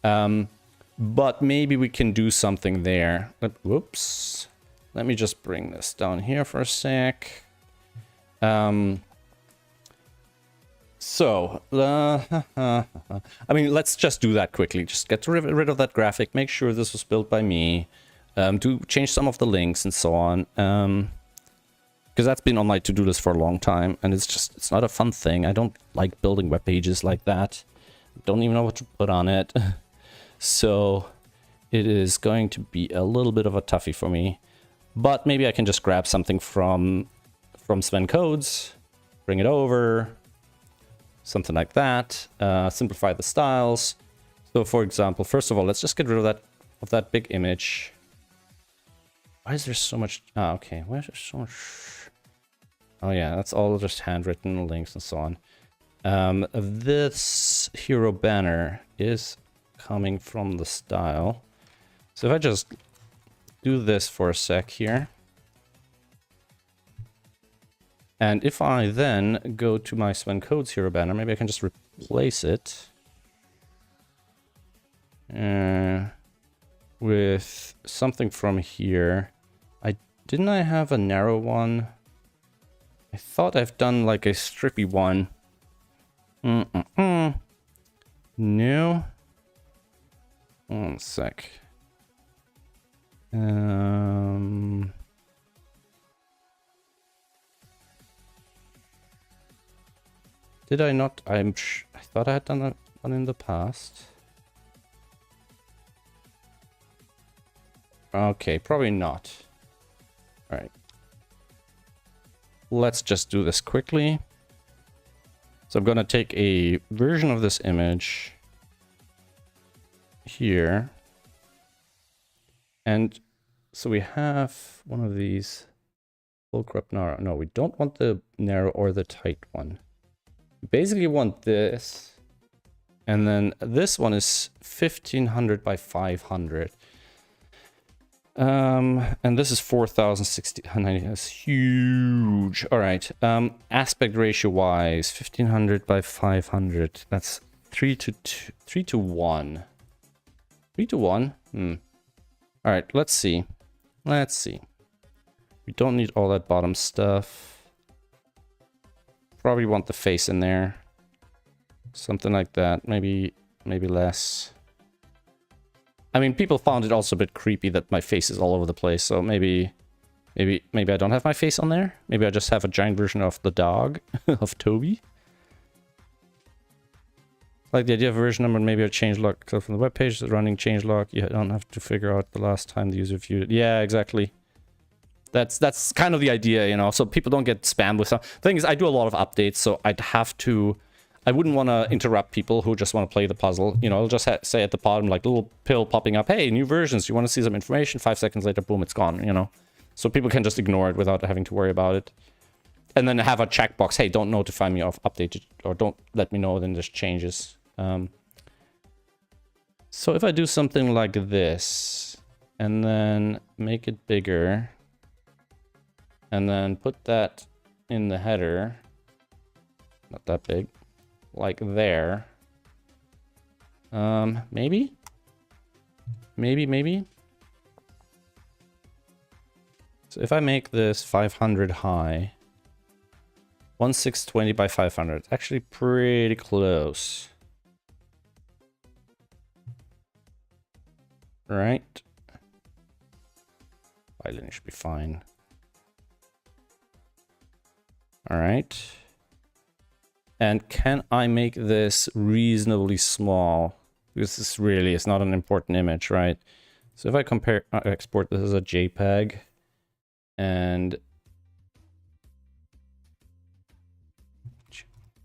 But maybe we can do something there. Whoops. Let me just bring this down here for a sec. I mean, let's just do that quickly. Just get rid of that graphic. Make sure this was built by me. Change some of the links and so on. Because that's been on my to-do list for a long time. And it's not a fun thing. I don't like building web pages like that. Don't even know what to put on it. So it is going to be a little bit of a toughie for me. But maybe I can just grab something from Sven Codes, bring it over, something like that. Simplify the styles. So for example, first of all, let's just get rid of that big image. Why is there so much? Ah, okay. Why is there so much? Oh yeah, that's all just handwritten links and so on. This hero banner is coming from the style. So if I just do this for a sec here. And if I then go to my Sven Codes hero banner, maybe I can just replace it with something from here. Didn't I have a narrow one? I thought I've done like a strippy one. No. One sec. Did I not? I thought I had done that one in the past. Okay, probably not. All right. Let's just do this quickly. So I'm going to take a version of this image here. And so we have one of these full crop narrow. No, we don't want the narrow or the tight one. We basically want this. And then this one is 1500 by 500. And this is 4060. That's huge. All right. Aspect ratio wise, 1500 by 500. That's 3 to 2, 3 to 1. 3 to 1. All right. Let's see. Let's see. We don't need all that bottom stuff. Probably want the face in there. Something like that. Maybe less. I mean, people found it also a bit creepy that my face is all over the place, so maybe I don't have my face on there. Maybe I just have a giant version of the dog, of Toby. Like the idea of a version number, maybe a changelog. So from the web page, the running changelog, you don't have to figure out the last time the user viewed it. Yeah, exactly. That's kind of the idea, you know, so people don't get spammed with stuff. The thing is, I do a lot of updates, so I wouldn't want to interrupt people who just want to play the puzzle. You know, I'll just say at the bottom, like, little pill popping up, hey, new versions, you want to see some information? 5 seconds later, boom, it's gone, you know. So people can just ignore it without having to worry about it. And then have a checkbox, hey, don't notify me of updated, or don't let me know then there's changes. So if I do something like this, and then make it bigger, and then put that in the header, not that big, like there. Maybe. So if I make this 500 high, 1620 by 500, it's actually pretty close. Right? Lighting should be fine. All right. And can I make this reasonably small? Because this really is not an important image, right? So if I export this as a JPEG, and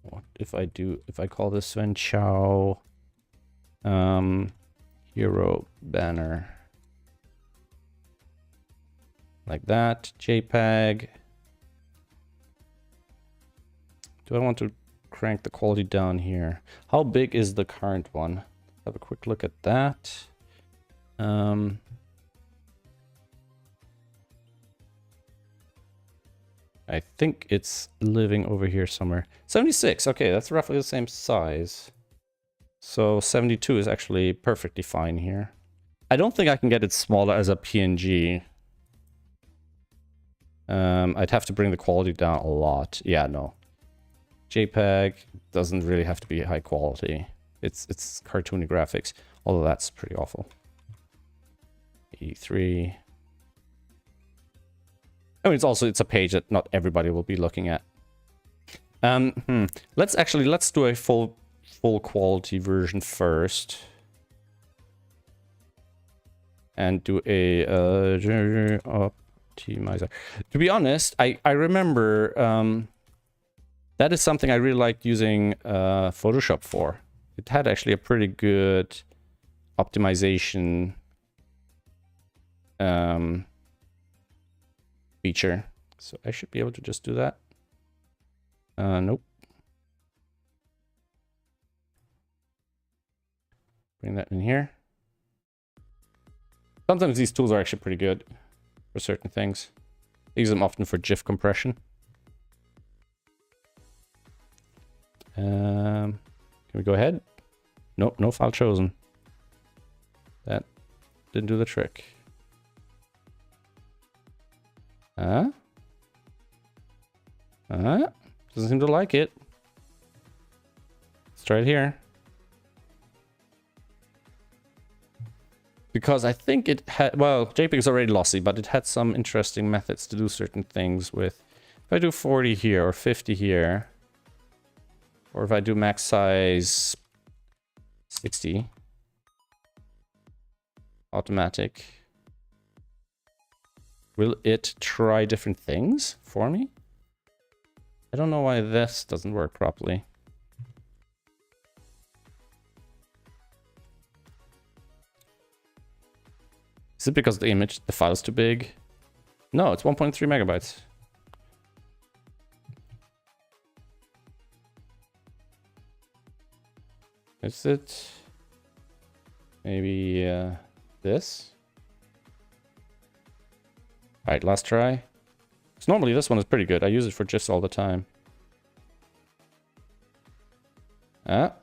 what if I call this Sven Chow hero banner, like that, JPEG. Do I want to crank the quality down here? How big is the current one? Have a quick look at that. I think it's living over here somewhere. 76. Okay, that's roughly the same size. So 72 is actually perfectly fine here. I don't think I can get it smaller as a PNG. I'd have to bring the quality down a lot. Yeah, no. JPEG doesn't really have to be high quality. It's cartoony graphics, although that's pretty awful. 83. I mean, it's a page that not everybody will be looking at. Let's do a full quality version first, and do a optimizer. To be honest, I remember that is something I really liked using Photoshop for. It had actually a pretty good optimization feature. So I should be able to just do that. Nope. Bring that in here. Sometimes these tools are actually pretty good for certain things. I use them often for GIF compression. Can we go ahead? Nope, no file chosen. That didn't do the trick. Doesn't seem to like it. Let's try it here. Because I think it had, well, JPEG is already lossy, but it had some interesting methods to do certain things with. If I do 40 here or 50 here, or if I do max size 60, automatic, will it try different things for me? I don't know why this doesn't work properly. Is it because the file is too big? No, it's 1.3 megabytes. Is it maybe this? All right, last try. So normally this one is pretty good. I use it for GIFs all the time. Oh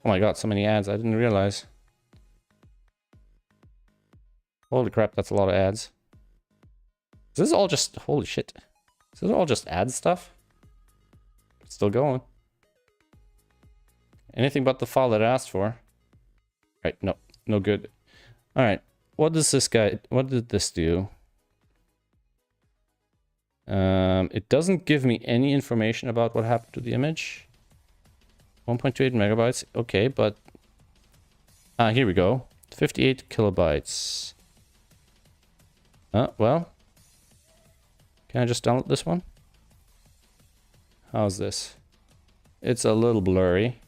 my god, so many ads. I didn't realize. Holy crap, that's a lot of ads. Is this all just... Holy shit. Is this all just ad stuff? It's still going. Anything but the file that I asked for. Right, no. No good. Alright. What does this guy... What did this do? It doesn't give me any information about what happened to the image. 1.28 megabytes. Okay, but... here we go. 58 kilobytes. Well. Can I just download this one? How's this? It's a little blurry.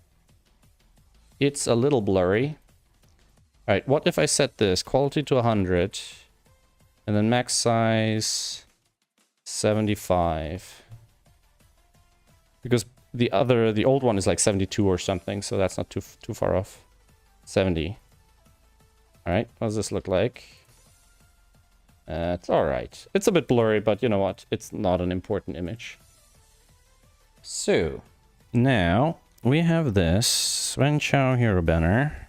It's a little blurry. Alright, what if I set this quality to 100 and then max size 75? Because the old one is like 72 or something, so that's not too far off. 70. Alright, what does this look like? It's alright. It's a bit blurry, but you know what? It's not an important image. So, now we have this. Sven Chow Hero banner.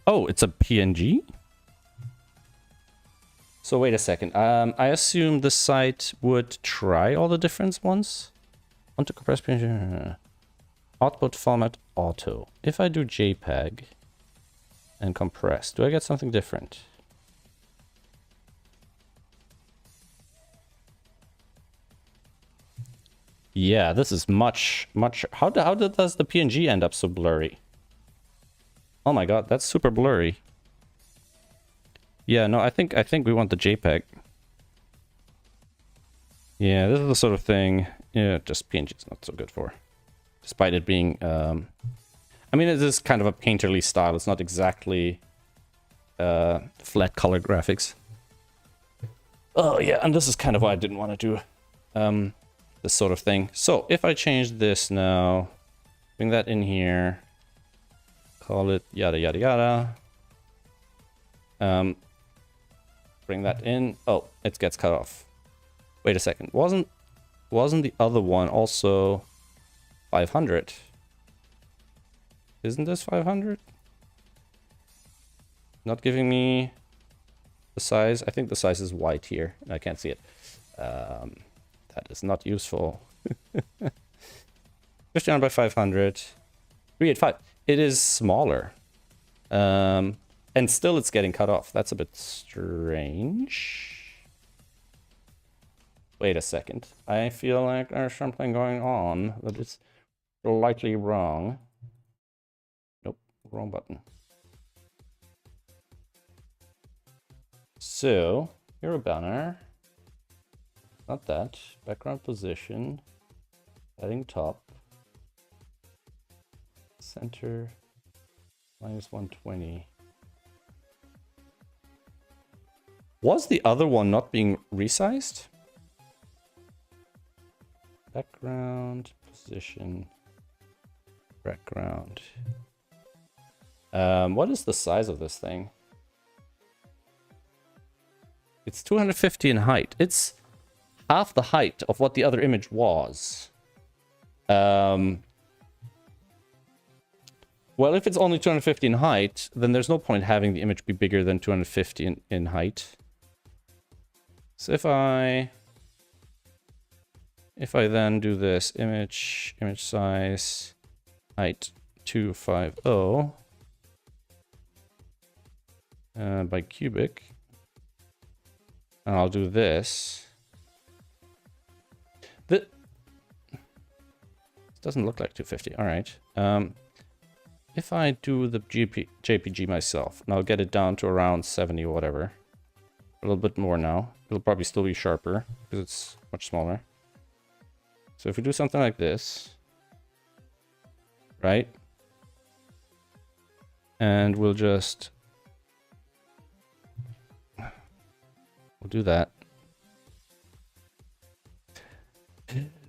Oh, it's a PNG? So wait a second. I assume the site would try all the different ones. Want to compress PNG? Output format auto. If I do JPEG and compress, do I get something different? Yeah, this is much. How does the PNG end up so blurry? Oh my god, that's super blurry. Yeah, no, I think we want the JPEG. Yeah, this is the sort of thing. Yeah, just PNG is not so good for, despite it being. I mean, it is kind of a painterly style. It's not exactly flat color graphics. Oh yeah, and this is kind of why I didn't want to do this sort of thing. So if I change this now, bring that in here, call it yada yada yada. Bring that in. Oh, it gets cut off. Wait a second. Wasn't the other one also 500? Isn't this 500? Not giving me the size. I think the size is white here, and I can't see it. That is not useful. 59 by 500. 385. It is smaller. And still it's getting cut off. That's a bit strange. Wait a second. I feel like there's something going on that is slightly wrong. Nope, wrong button. So, Hero banner. Not that. Background position. Heading top. Center. -120. Was the other one not being resized? Background, position, background. What is the size of this thing? It's 250 in height. It's half the height of what the other image was. Well, if it's only 250 in height, then there's no point having the image be bigger than 250 in height. So if I then do this, image size, height 250 by cubic, and I'll do this. This doesn't look like 250. All right. If I do the JPG myself, and I'll get it down to around 70 or whatever. A little bit more now. It'll probably still be sharper because it's much smaller. So if we do something like this, right? And we'll do that.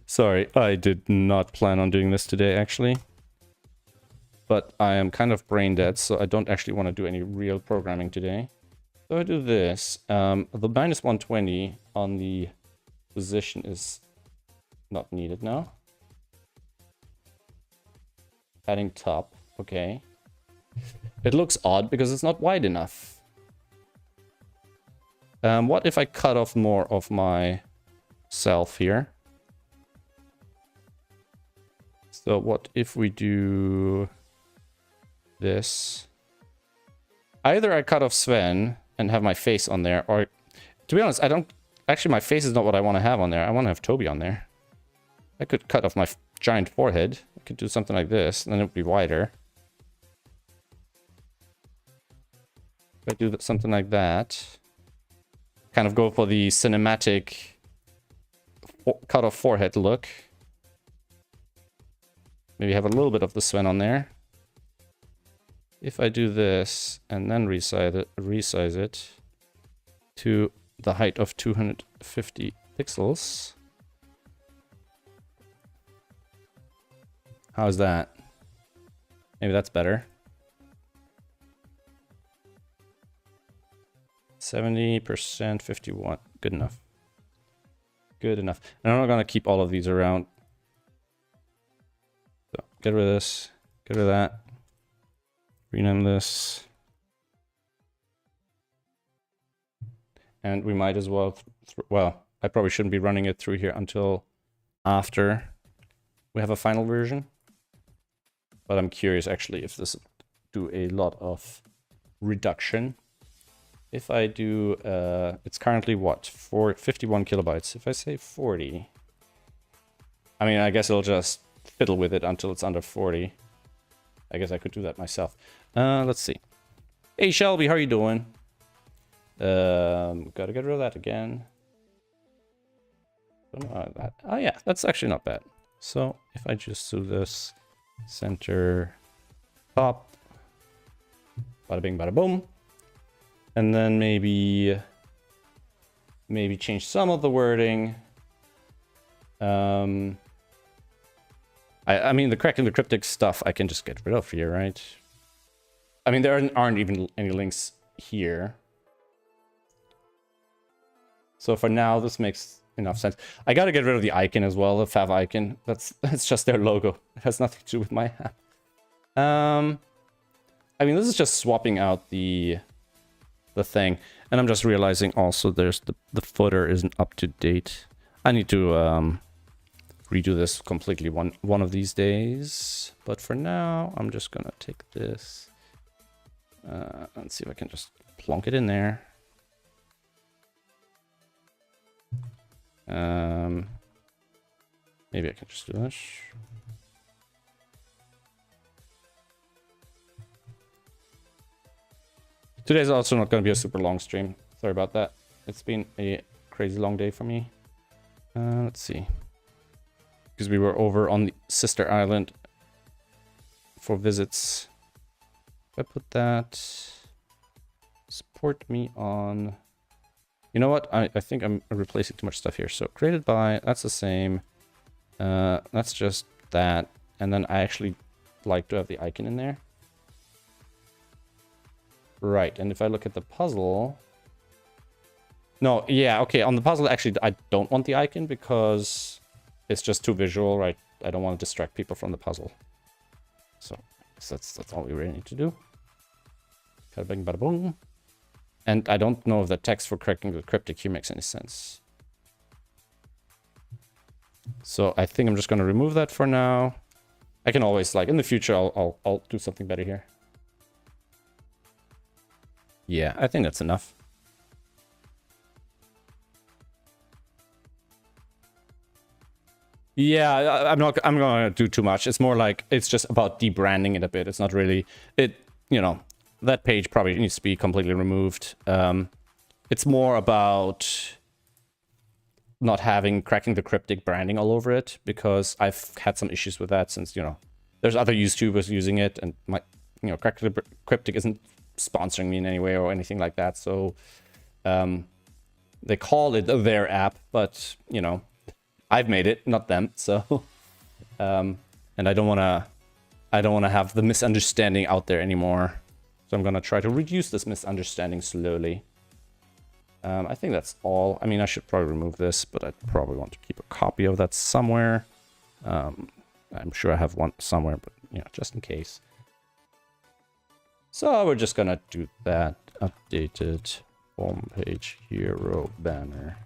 Sorry, I did not plan on doing this today, actually. But I am kind of brain dead, so I don't actually want to do any real programming today. So I do this. The -120 on the position is not needed now. Adding top, okay. It looks odd because it's not wide enough. What if I cut off more of my self here? So what if we do this? Either I cut off Sven and have my face on there, or to be honest, I don't actually, my face is not what I want to have on there. I want to have Toby on there. I could cut off my giant forehead. I could do something like this, and then it would be wider. If I do something like that, kind of go for the cinematic cut off forehead look. Maybe have a little bit of the Sven on there. If I do this and then resize it to the height of 250 pixels. How's that? Maybe that's better. 70%, 51. Good enough. Good enough. And I'm not going to keep all of these around. So get rid of this. Get rid of that. Rename this. And we might as well, well, I probably shouldn't be running it through here until after we have a final version. But I'm curious actually if this do a lot of reduction. If I do, it's currently what, 51 kilobytes. If I say 40, I mean, I guess it'll just fiddle with it until it's under 40. I guess I could do that myself. Let's see. Hey Shelby, how are you doing? Gotta get rid of that again. That. Oh yeah, that's actually not bad. So if I just do this, center, top, bada bing, bada boom. And then maybe change some of the wording. I mean, the correct and the cryptic stuff I can just get rid of here, right? I mean, there aren't even any links here. So for now, this makes enough sense. I gotta get rid of the icon as well, the fav icon. That's just their logo. It has nothing to do with my app. I mean, this is just swapping out the thing. And I'm just realizing also there's the footer isn't up to date. I need to redo this completely one of these days. But for now, I'm just gonna take this and see if I can just plonk it in there. Maybe I can just do this. Today's also not going to be a super long stream. Sorry about that. It's been a crazy long day for me. Let's see. Because we were over on the sister island for visits. If I put that... Support me on... You know what? I think I'm replacing too much stuff here. So created by, that's the same. That's just that. And then I actually like to have the icon in there. Right, and if I look at the puzzle... No, yeah, okay, on the puzzle, actually, I don't want the icon because it's just too visual, right? I don't want to distract people from the puzzle. So, that's all we really need to do. Bada bing, bada boom. And I don't know if the text for cracking the cryptic here makes any sense. So I think I'm just going to remove that for now. I can always, like, in the future, I'll do something better here. Yeah, I think that's enough. Yeah, I'm going to do too much. It's more like, it's just about debranding it a bit. It's not really, you know, that page probably needs to be completely removed. It's more about not having cracking the cryptic branding all over it, because I've had some issues with that since, you know, there's other YouTubers using it, and my, you know, cracking the cryptic isn't sponsoring me in any way or anything like that. So they call it their app, but, you know, I've made it, not them. So and I don't want to have the misunderstanding out there anymore. So I'm going to try to reduce this misunderstanding slowly. I think that's all. I mean, I should probably remove this, but I probably want to keep a copy of that somewhere. I'm sure I have one somewhere, but, you know, just in case. So we're just going to do that. Updated homepage hero banner.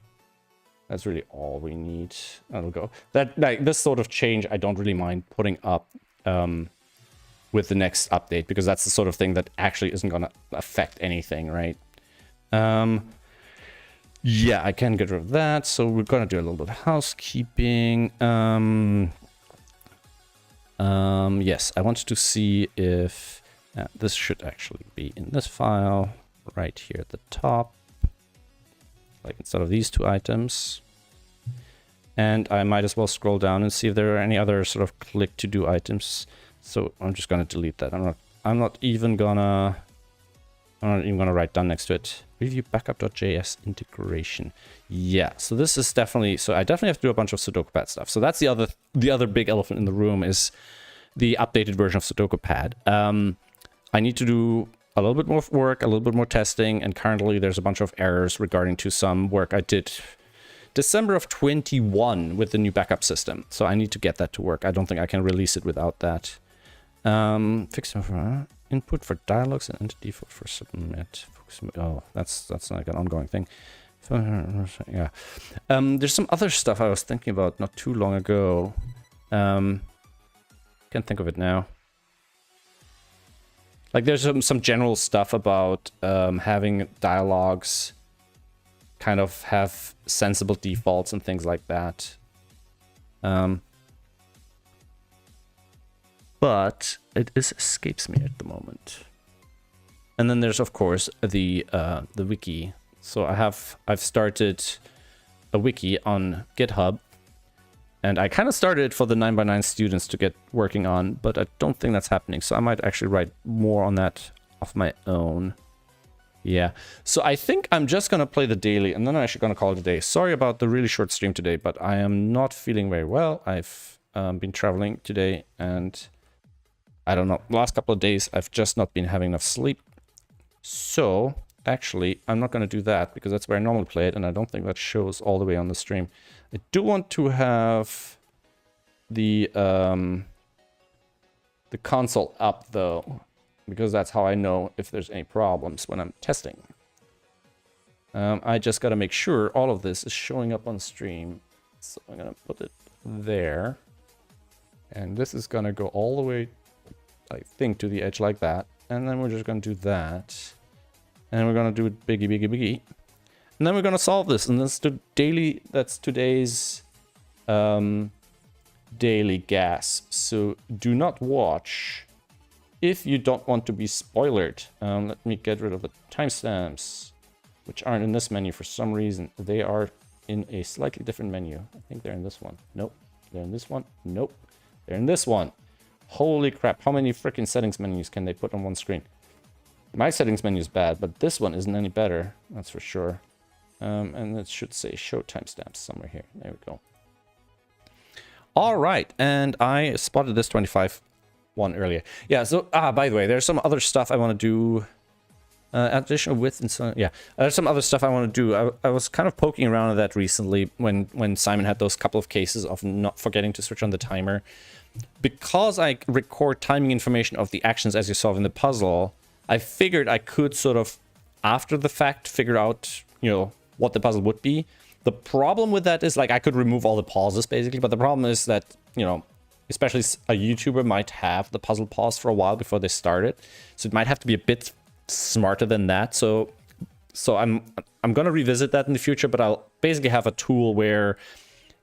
That's really all we need. That'll go. That, like, this sort of change, I don't really mind putting up with the next update, because that's the sort of thing that actually isn't going to affect anything, right? Yeah, I can get rid of that. So we're going to do a little bit of housekeeping. Yes, I wanted to see if this should actually be in this file right here at the top. Like, instead of these two items. And I might as well scroll down and see if there are any other sort of click to do items. So I'm just gonna delete that. I'm not even gonna write down next to it. Review backup.js integration. Yeah, so this is definitely, so I definitely have to do a bunch of SudokuPad stuff. So that's the other big elephant in the room, is the updated version of SudokuPad. I need to do a little bit more work, a little bit more testing, and currently there's a bunch of errors regarding to some work I did December of 21 with the new backup system. So I need to get that to work. I don't think I can release it without that. Fix input for dialogues and enter default for submit. Oh, that's like an ongoing thing. Yeah. There's some other stuff I was thinking about not too long ago. Can't think of it now. Like, there's some general stuff about having dialogues kind of have sensible defaults and things like that. But it escapes me at the moment. And then there's, of course, the wiki. So I've started a wiki on GitHub. And I kind of started for the 9x9 students to get working on, but I don't think that's happening. So I might actually write more on that of my own. Yeah. So I think I'm just going to play the daily, and then I'm actually going to call it a day. Sorry about the really short stream today, but I am not feeling very well. I've been traveling today, and I don't know, the last couple of days, I've just not been having enough sleep. So actually, I'm not going to do that, because that's where I normally play it, and I don't think that shows all the way on the stream. I do want to have the console up, though, because that's how I know if there's any problems when I'm testing. I just got to make sure all of this is showing up on stream. So I'm going to put it there. And this is going to go all the way, I think, to the edge like that. And then we're just going to do that. And we're going to do it biggie, biggie, biggie. And then we're going to solve this. And that's today's daily gas. So do not watch if you don't want to be spoiled. Let me get rid of the timestamps. which aren't in this menu for some reason. They are in a slightly different menu. I think they're in this one. Nope. They're in this one. Nope. They're in this one. Holy crap. How many freaking settings menus can they put on one screen? My settings menu is bad, but this one isn't any better. That's for sure. And it should say show timestamps somewhere here. There we go. All right. And I spotted this 25 one earlier. Yeah. So, by the way, there's some other stuff I want to do. Additional width and so yeah, there's some other stuff I want to do. I was kind of poking around at that recently when Simon had those couple of cases of not forgetting to switch on the timer. Because I record timing information of the actions as you solve in the puzzle, I figured I could sort of, after the fact, figure out, you know, what the puzzle would be. The problem with that is, like, I could remove all the pauses, basically, but the problem is that, you know, especially a YouTuber might have the puzzle pause for a while before they start it. So it might have to be a bit smarter than that. So I'm going to revisit that in the future, but I'll basically have a tool where,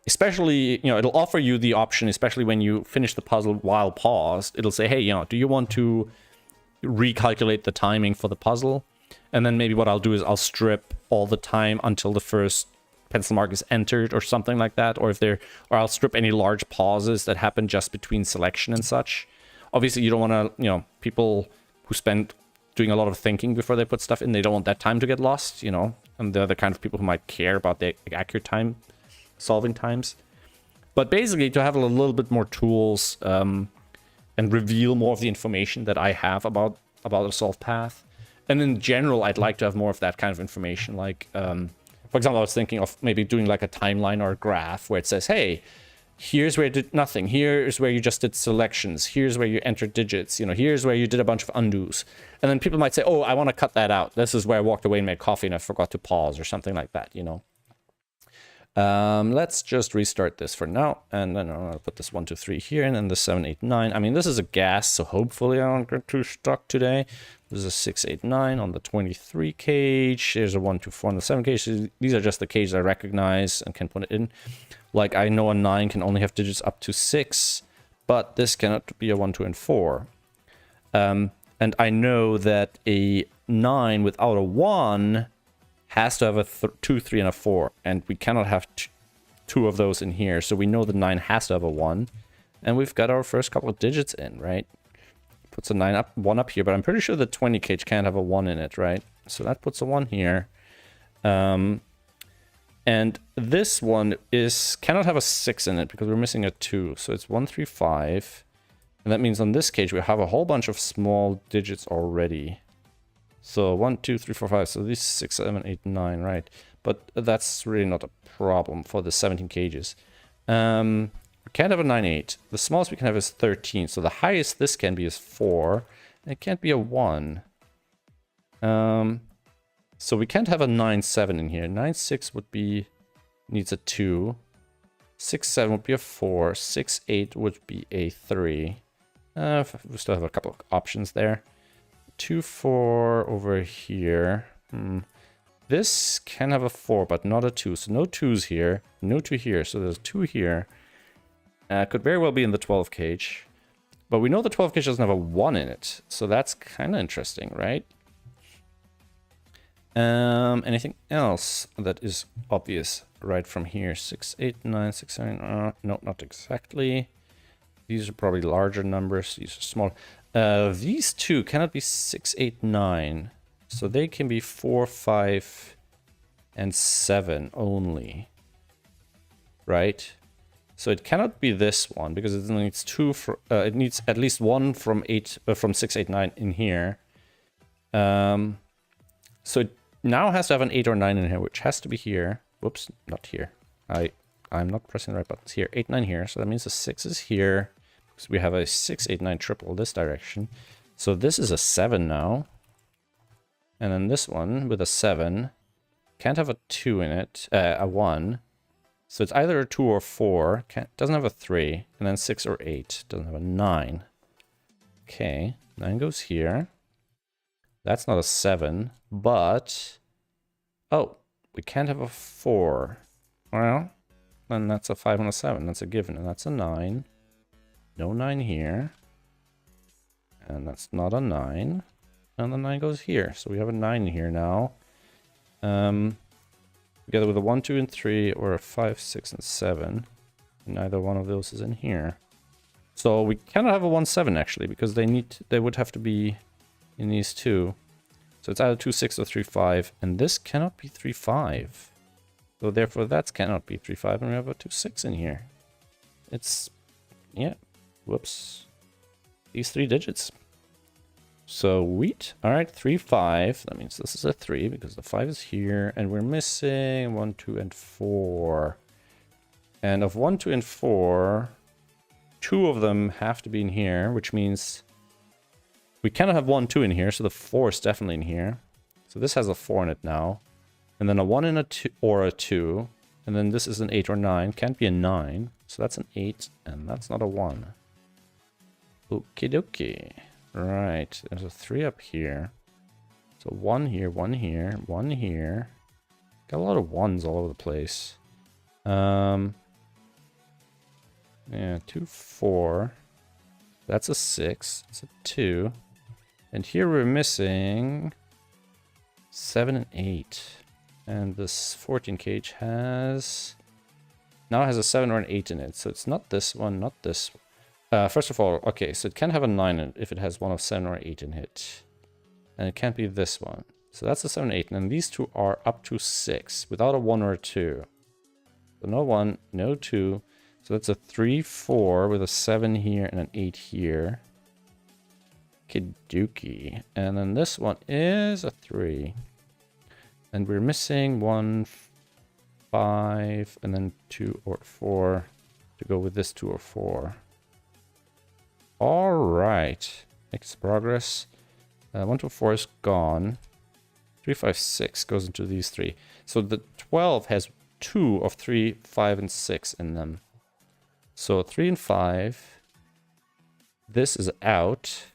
especially, you know, it'll offer you the option, especially when you finish the puzzle while paused, it'll say, hey, you know, do you want to recalculate the timing for the puzzle? And then maybe what I'll do is I'll strip all the time until the first pencil mark is entered or something like that, or I'll strip any large pauses that happen just between selection and such. Obviously, you don't want to, you know, people who spend doing a lot of thinking before they put stuff in, they don't want that time to get lost, you know, and they're the kind of people who might care about the accurate time solving times. But basically, to have a little bit more tools and reveal more of the information that I have about a solve path. And in general, I'd like to have more of that kind of information. Like, for example, I was thinking of maybe doing like a timeline or a graph where it says, hey, here's where you did nothing. Here's where you just did selections. Here's where you entered digits. You know, here's where you did a bunch of undos. And then people might say, oh, I want to cut that out. This is where I walked away and made coffee and I forgot to pause or something like that, you know. Let's just restart this for now. And then I'll put this 1, 2, 3 here and then the 7, 8, 9. I mean, this is a gas, so hopefully I don't get too stuck today. This is a 6, 8, 9 on the 23 cage. There's a 1, 2, 4 on the 7 cage. These are just the cages I recognize and can put it in. Like, I know a 9 can only have digits up to 6, but this cannot be a 1, 2, and 4. And I know that a 9 without a 1 has to have a 2, 3, and a 4. And we cannot have two of those in here. So we know the 9 has to have a 1. And we've got our first couple of digits in, right? Puts a 1 up here, but I'm pretty sure the 20 cage can't have a 1 in it, right? So that puts a 1 here. And this one cannot have a 6 in it because we're missing a 2. So it's 1, 3, 5. And that means on this cage we have a whole bunch of small digits already. So 1, 2, 3, 4, 5. So these 6, 7, 8, 9, right? But that's really not a problem for the 17 cages. We can't have a 9, 8. The smallest we can have is 13. So the highest this can be is 4. And it can't be a 1. So we can't have a 9, 7 in here. 9, 6 needs a 2. 6, 7 would be a 4. 6, 8 would be a 3. We still have a couple of options there. 2, 4 over here. This can have a 4, but not a 2. So no 2s here. No 2 here. So there's 2 here. Could very well be in the 12 cage. But we know the 12 cage doesn't have a 1 in it. So that's kind of interesting, right? Anything else that is obvious right from here? 6, 8, 9, 6, 7. No, not exactly. These are probably larger numbers. These are small. These two cannot be 6, 8, 9. So they can be 4, 5, and 7 only. Right? So it cannot be this one because it needs it needs at least one from 6, 8, 9 in here. So it now has to have an 8 or 9 in here, which has to be here. Whoops, not here. I'm not pressing the right buttons here. 8, 9 here. So that means the 6 is here. Because we have a 6, 8, 9 triple this direction. So this is a 7 now. And then this one with a 7 can't have a 2 in it, a 1. So it's either a 2 or 4. Doesn't have a 3. And then 6 or 8. Doesn't have a 9. Okay, 9 goes here. That's not a 7, but... Oh, we can't have a 4. Well, then that's a 5 and a 7. That's a given, and that's a 9. No 9 here. And that's not a 9. And the 9 goes here. So we have a 9 here now. Together with a 1, 2, and 3, or a 5, 6, and 7. Neither one of those is in here. So we cannot have a 1, 7 actually, because they would have to be in these two. So it's either 2, 6 or 3, 5, and this cannot be 3, 5. So therefore that cannot be 3, 5, and we have a 2, 6 in here. It's, yeah, whoops. These 3 digits. So wheat. All right, 3, 5. That means this is a 3 because the 5 is here, and we're missing 1, 2, and 4. And of 1, 2, and 4, 2 of them have to be in here, which means we cannot have 1, 2 in here, so the 4 is definitely in here. So this has a 4 in it now. And then a 1 and a 2, or a 2. And then this is an 8 or 9. Can't be a 9. So that's an 8, and that's not a 1. Okie dokie. Right, there's a 3 up here. So 1 here, 1 here, 1 here. Got a lot of 1s all over the place. Yeah, 2, 4. That's a 6. It's a 2. And here we're missing 7 and 8. And this 14 cage now has a 7 or an 8 in it. So it's not this one, not this one. First of all, okay, so it can have a 9 in it if it has one of 7 or 8 in it. And it can't be this one. So that's a 7, 8. And then these two are up to 6 without a 1 or a 2. So no 1, no 2. So that's a 3, 4 with a 7 here and an 8 here. Kiddookie. And then this one is a 3. And we're missing 1, 5, and then 2 or 4 to go with this 2 or 4. All right. Makes progress. 1, 2, 4 is gone. 3, 5, 6 goes into these 3. So the 12 has 2 of 3, 5, and 6 in them. So 3 and 5. This is out.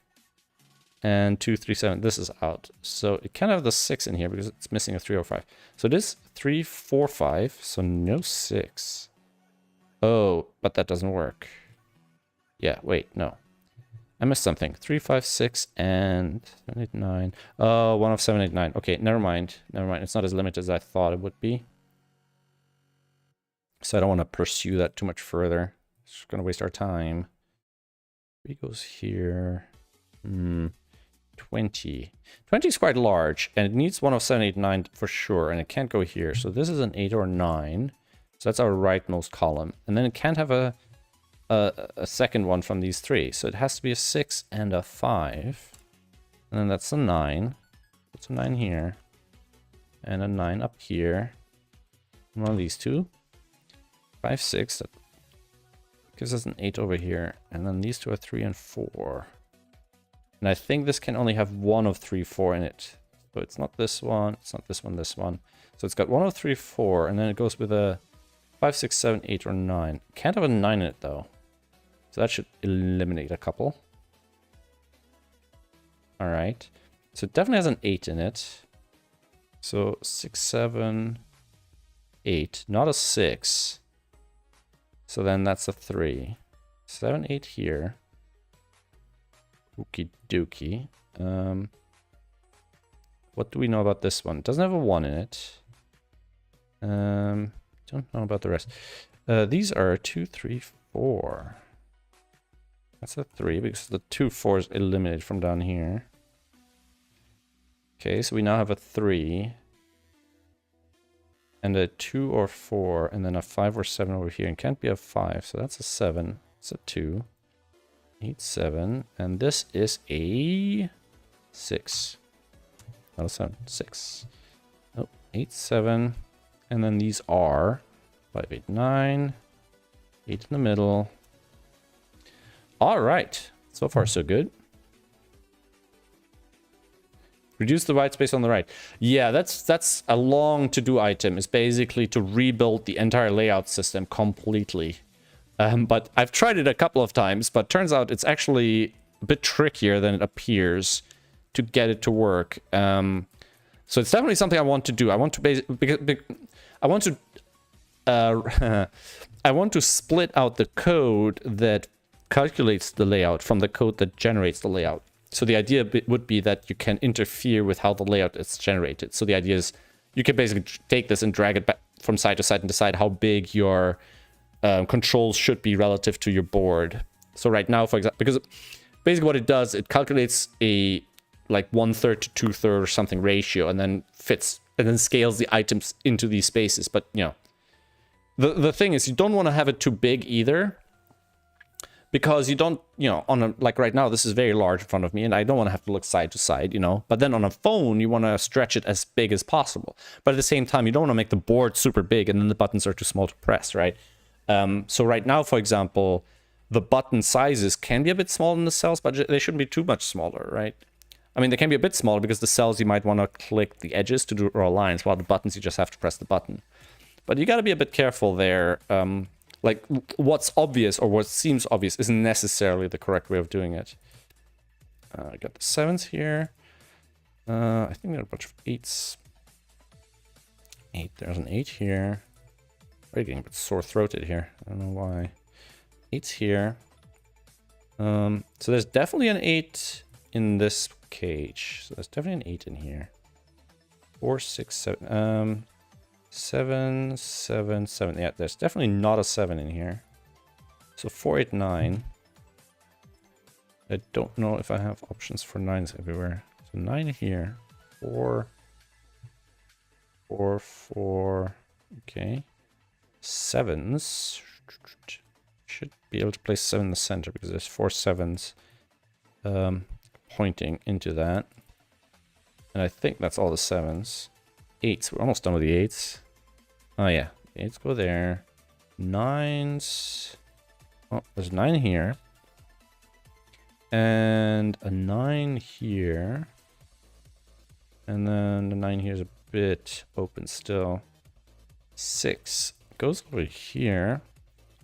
And 2, 3, 7. This is out. So it can have the 6 in here because it's missing a 3 or 5. So it is 3, 4, 5. So no 6. Oh, but that doesn't work. Yeah, wait, no. I missed something. 3, 5, 6, and 7, 8, 9. Oh, 1 of 7, 8, 9. Okay, never mind. Never mind. It's not as limited as I thought it would be. So I don't want to pursue that too much further. It's just going to waste our time. 3 goes here. 20. 20 is quite large, and it needs 1 of 7, 8, 9 for sure, and it can't go here. So this is an 8 or 9. So that's our rightmost column. And then it can't have a second one from these 3. So it has to be a 6 and a 5. And then that's a 9. That's a 9 here. And a 9 up here. And one of these 2. 5, 6. That gives us an 8 over here. And then these 2 are 3 and 4. And I think this can only have 1 of 3, 4 in it. So it's not this one. It's not this one, this one. So it's got 1 of 3, 4. And then it goes with a 5, 6, 7, 8, or 9. Can't have a 9 in it, though. So that should eliminate a couple. All right. So it definitely has an 8 in it. So 6, 7, 8. Not a 6. So then that's a 3. 7, 8 here. Okie dokie. What do we know about this one? It doesn't have a 1 in it. Don't know about the rest. These are 2, 3, 4. That's a 3 because the 2, 4 is eliminated from down here. Okay, so we now have a 3. And a 2 or 4, and then a 5 or 7 over here. And can't be a 5, so that's a 7. It's a 2. 8, 7. And this is a 6. Not a 7, 6. Oh, 8, 7. And then these are 5, 8, 9. 8 in the middle. All right. So far, so good. Reduce the white space on the right. Yeah, that's a long to-do item. It's basically to rebuild the entire layout system completely. But I've tried it a couple of times, but turns out it's actually a bit trickier than it appears to get it to work. So it's definitely something I want to do. I want to I want to split out the code that calculates the layout from the code that generates the layout. So the idea would be that you can interfere with how the layout is generated. So the idea is you can basically take this and drag it back from side to side and decide how big your controls should be relative to your board. So right now, for example, because basically what it does, it calculates a like 1/3 to 2/3 or something ratio, and then fits and then scales the items into these spaces. But you know, the thing is, you don't want to have it too big either, because you don't, you know, on a, like right now, this is very large in front of me, and I don't want to have to look side to side, you know. But then on a phone, you want to stretch it as big as possible. But at the same time, you don't want to make the board super big, and then the buttons are too small to press, right? So right now, for example, the button sizes can be a bit smaller than the cells, but they shouldn't be too much smaller, right? I mean, they can be a bit smaller because the cells you might want to click the edges to draw lines, while the buttons you just have to press the button. But you got to be a bit careful there. Like what's obvious or what seems obvious isn't necessarily the correct way of doing it. I got the 7s here. I think there are a bunch of 8s. 8, there's an 8 here. I'm getting a bit sore-throated here. I don't know why. 8's here. So there's definitely an 8 in this cage. So there's definitely an 8 in here. 4, 6, 7. 7, 7, 7. Yeah, there's definitely not a 7 in here. So 4, 8, 9. I don't know if I have options for 9s everywhere. So 9 here. 4. 4, 4. Okay. 7s. Should be able to place 7 in the center because there's 4 7s pointing into that. And I think that's all the 7s. 8s. We're almost done with the 8s. Oh yeah, 8s go there. 9s. Oh, there's 9 here. And a 9 here. And then the 9 here is a bit open still. 6 goes over here,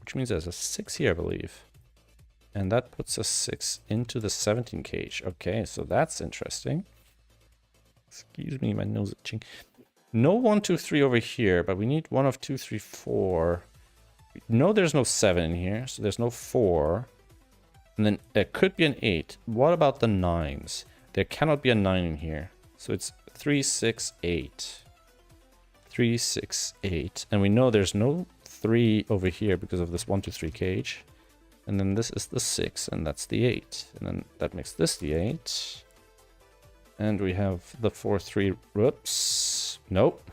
which means there's a 6 here, I believe. And that puts a 6 into the 17 cage. Okay, so that's interesting. Excuse me, my nose is itching. No 1, 2, 3 over here, but we need 1 of 2, 3, 4. No, there's no 7 in here, so there's no 4. And then there could be an 8. What about the 9s? There cannot be a 9 in here. So it's 3, 6, 8. 3, 6, 8. And we know there's no 3 over here because of this 1, 2, 3 cage. And then this is the 6, and that's the 8. And then that makes this the 8. And we have the 4, 3, whoops, nope.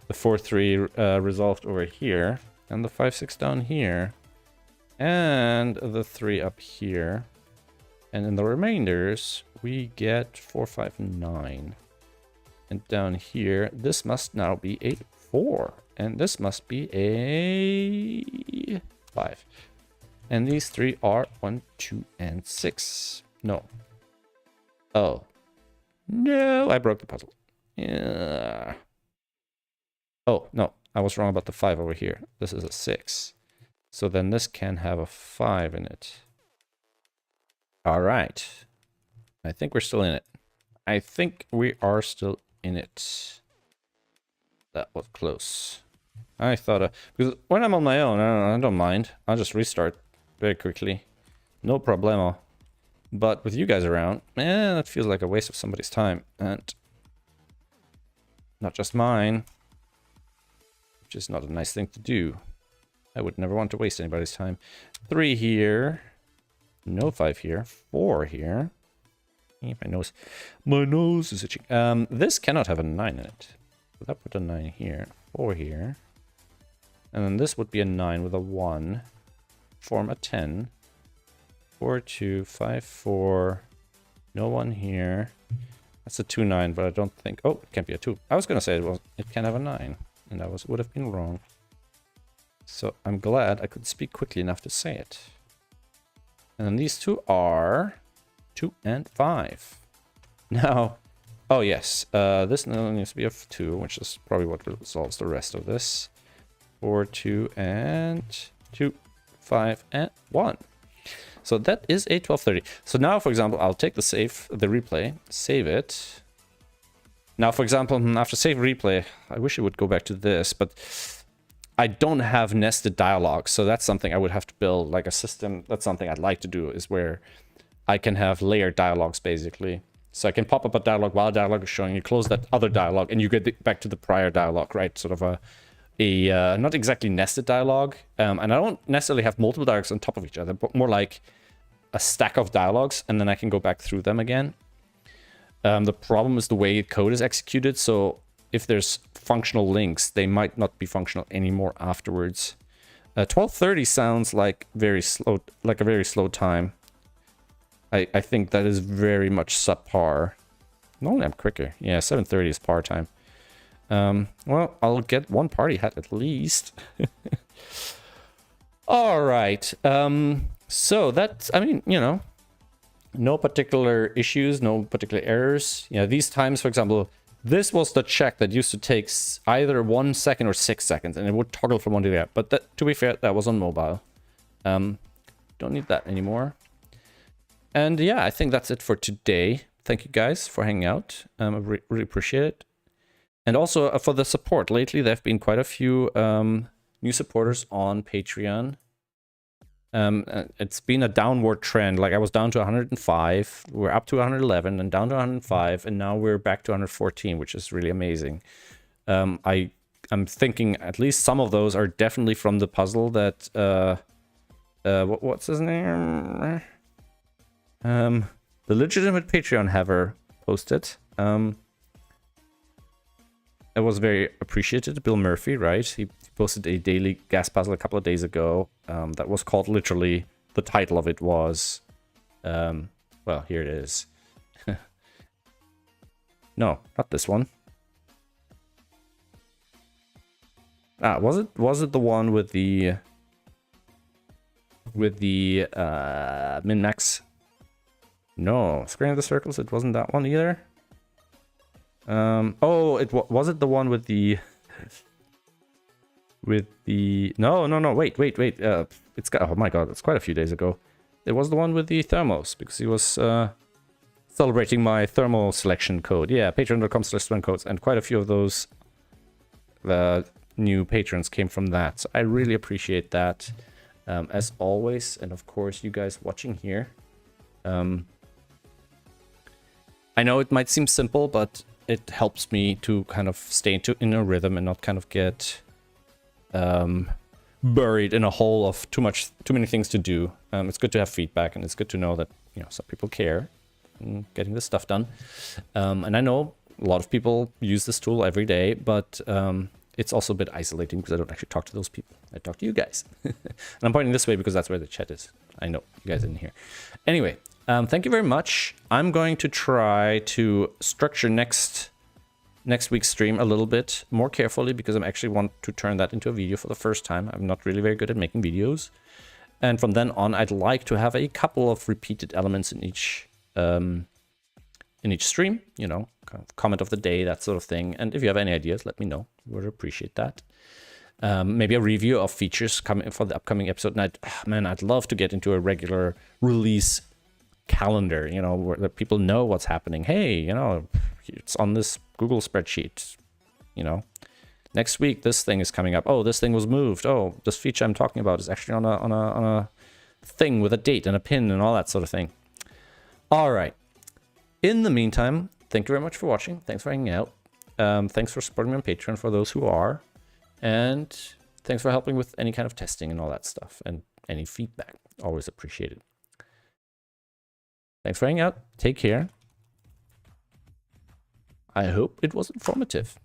The 4, 3 resolved over here, and the 5, 6 down here, and the 3 up here. And in the remainders, we get 4, 5, 9. And down here, this must now be a 4, and this must be a 5. And these 3 are 1, 2, and 6. No. Oh. No, I broke the puzzle. Yeah. Oh, no, I was wrong about the 5 over here. This is a 6. So then this can have a 5 in it. All right. I think we're still in it. I think we are still in it. That was close. I thought, because when I'm on my own, I don't mind. I'll just restart very quickly. No problemo. But with you guys around, man, that feels like a waste of somebody's time. And not just mine. Which is not a nice thing to do. I would never want to waste anybody's time. 3 here. No 5 here. 4 here. My nose is itching. This cannot have a 9 in it. So that put a 9 here. 4 here. And then this would be a 9 with a 1. Form a 10. 4, 2, 5, 4. No 1 here. That's a 2, 9, but I don't think... Oh, it can't be a 2. I was going to say it can have a 9. And I would have been wrong. So I'm glad I could speak quickly enough to say it. And then these 2 are 2 and 5. Now, oh yes, this needs to be a 2, which is probably what resolves the rest of this. 4, 2, and 2, 5, and 1. So that is a 1230. So now, for example, I'll take the replay, save it. Now, for example, after save replay, I wish it would go back to this, but I don't have nested dialogues. So that's something I would have to build, like a system. That's something I'd like to do, is where I can have layered dialogues, basically. So I can pop up a dialogue while a dialogue is showing. You close that other dialogue, and you get back to the prior dialogue, right? Sort of a not exactly nested dialogue. And I don't necessarily have multiple dialogues on top of each other, but more like a stack of dialogues, and then I can go back through them again. The problem is the way code is executed. So if there's functional links, they might not be functional anymore afterwards. 12:30 sounds like a very slow time. I think that is very much subpar. Normally I'm quicker. Yeah, 7:30 is par time. Well, I'll get one party hat at least. All right. So that's, I mean, you know, no particular issues, no particular errors. You know, these times, for example, this was the check that used to take either 1 second or 6 seconds, and it would toggle from one to the other. But that, to be fair, that was on mobile. Don't need that anymore. And yeah, I think that's it for today. Thank you guys for hanging out. I really appreciate it. And also for the support. Lately, there have been quite a few new supporters on Patreon. It's been a downward trend. Like I was down to 105, we're up to 111, and down to 105, and now we're back to 114, which is really amazing. I'm thinking at least some of those are definitely from the puzzle that what's his name? The legitimate Patreon haver posted. It was very appreciated. Bill Murphy, right? He posted a daily gas puzzle a couple of days ago. That was called, literally, the title of it was, well, here it is. No, not this one. Ah, was it the one with the min-max? No, Square of the Circles, it wasn't that one either. Oh, was it the one with the no, wait, it's got, oh my god, it's quite a few days ago. It was the one with the thermos, because he was celebrating my thermal selection code. Yeah, patreon.com/codes, and quite a few of those new patrons came from that, so I really appreciate that, as always. And of course, you guys watching here. I know it might seem simple, but it helps me to kind of stay in a rhythm and not kind of get buried in a hole of too many things to do. It's good to have feedback, and it's good to know that, you know, some people care in getting this stuff done. And I know a lot of people use this tool every day, but it's also a bit isolating because I don't actually talk to those people. I talk to you guys. And I'm pointing this way because that's where the chat is. I know you guys in here. Anyway, thank you very much. I'm going to try to structure next week's stream a little bit more carefully, because I actually want to turn that into a video for the first time. I'm not really very good at making videos. And from then on, I'd like to have a couple of repeated elements in each stream, you know, kind of comment of the day, that sort of thing. And if you have any ideas, let me know. Would appreciate that. Maybe a review of features coming for the upcoming episode. And I'd love to get into a regular release calendar, you know, where people know what's happening. Hey, you know, it's on this Google spreadsheet, you know, next week this thing is coming up. Oh, this thing was moved. Oh, this feature I'm talking about is actually on a thing with a date and a pin and all that sort of thing. All right. In the meantime, thank you very much for watching. Thanks for hanging out. Thanks for supporting me on Patreon for those who are. And thanks for helping with any kind of testing and all that stuff, and any feedback. Always appreciated. Thanks for hanging out. Take care. I hope it was informative.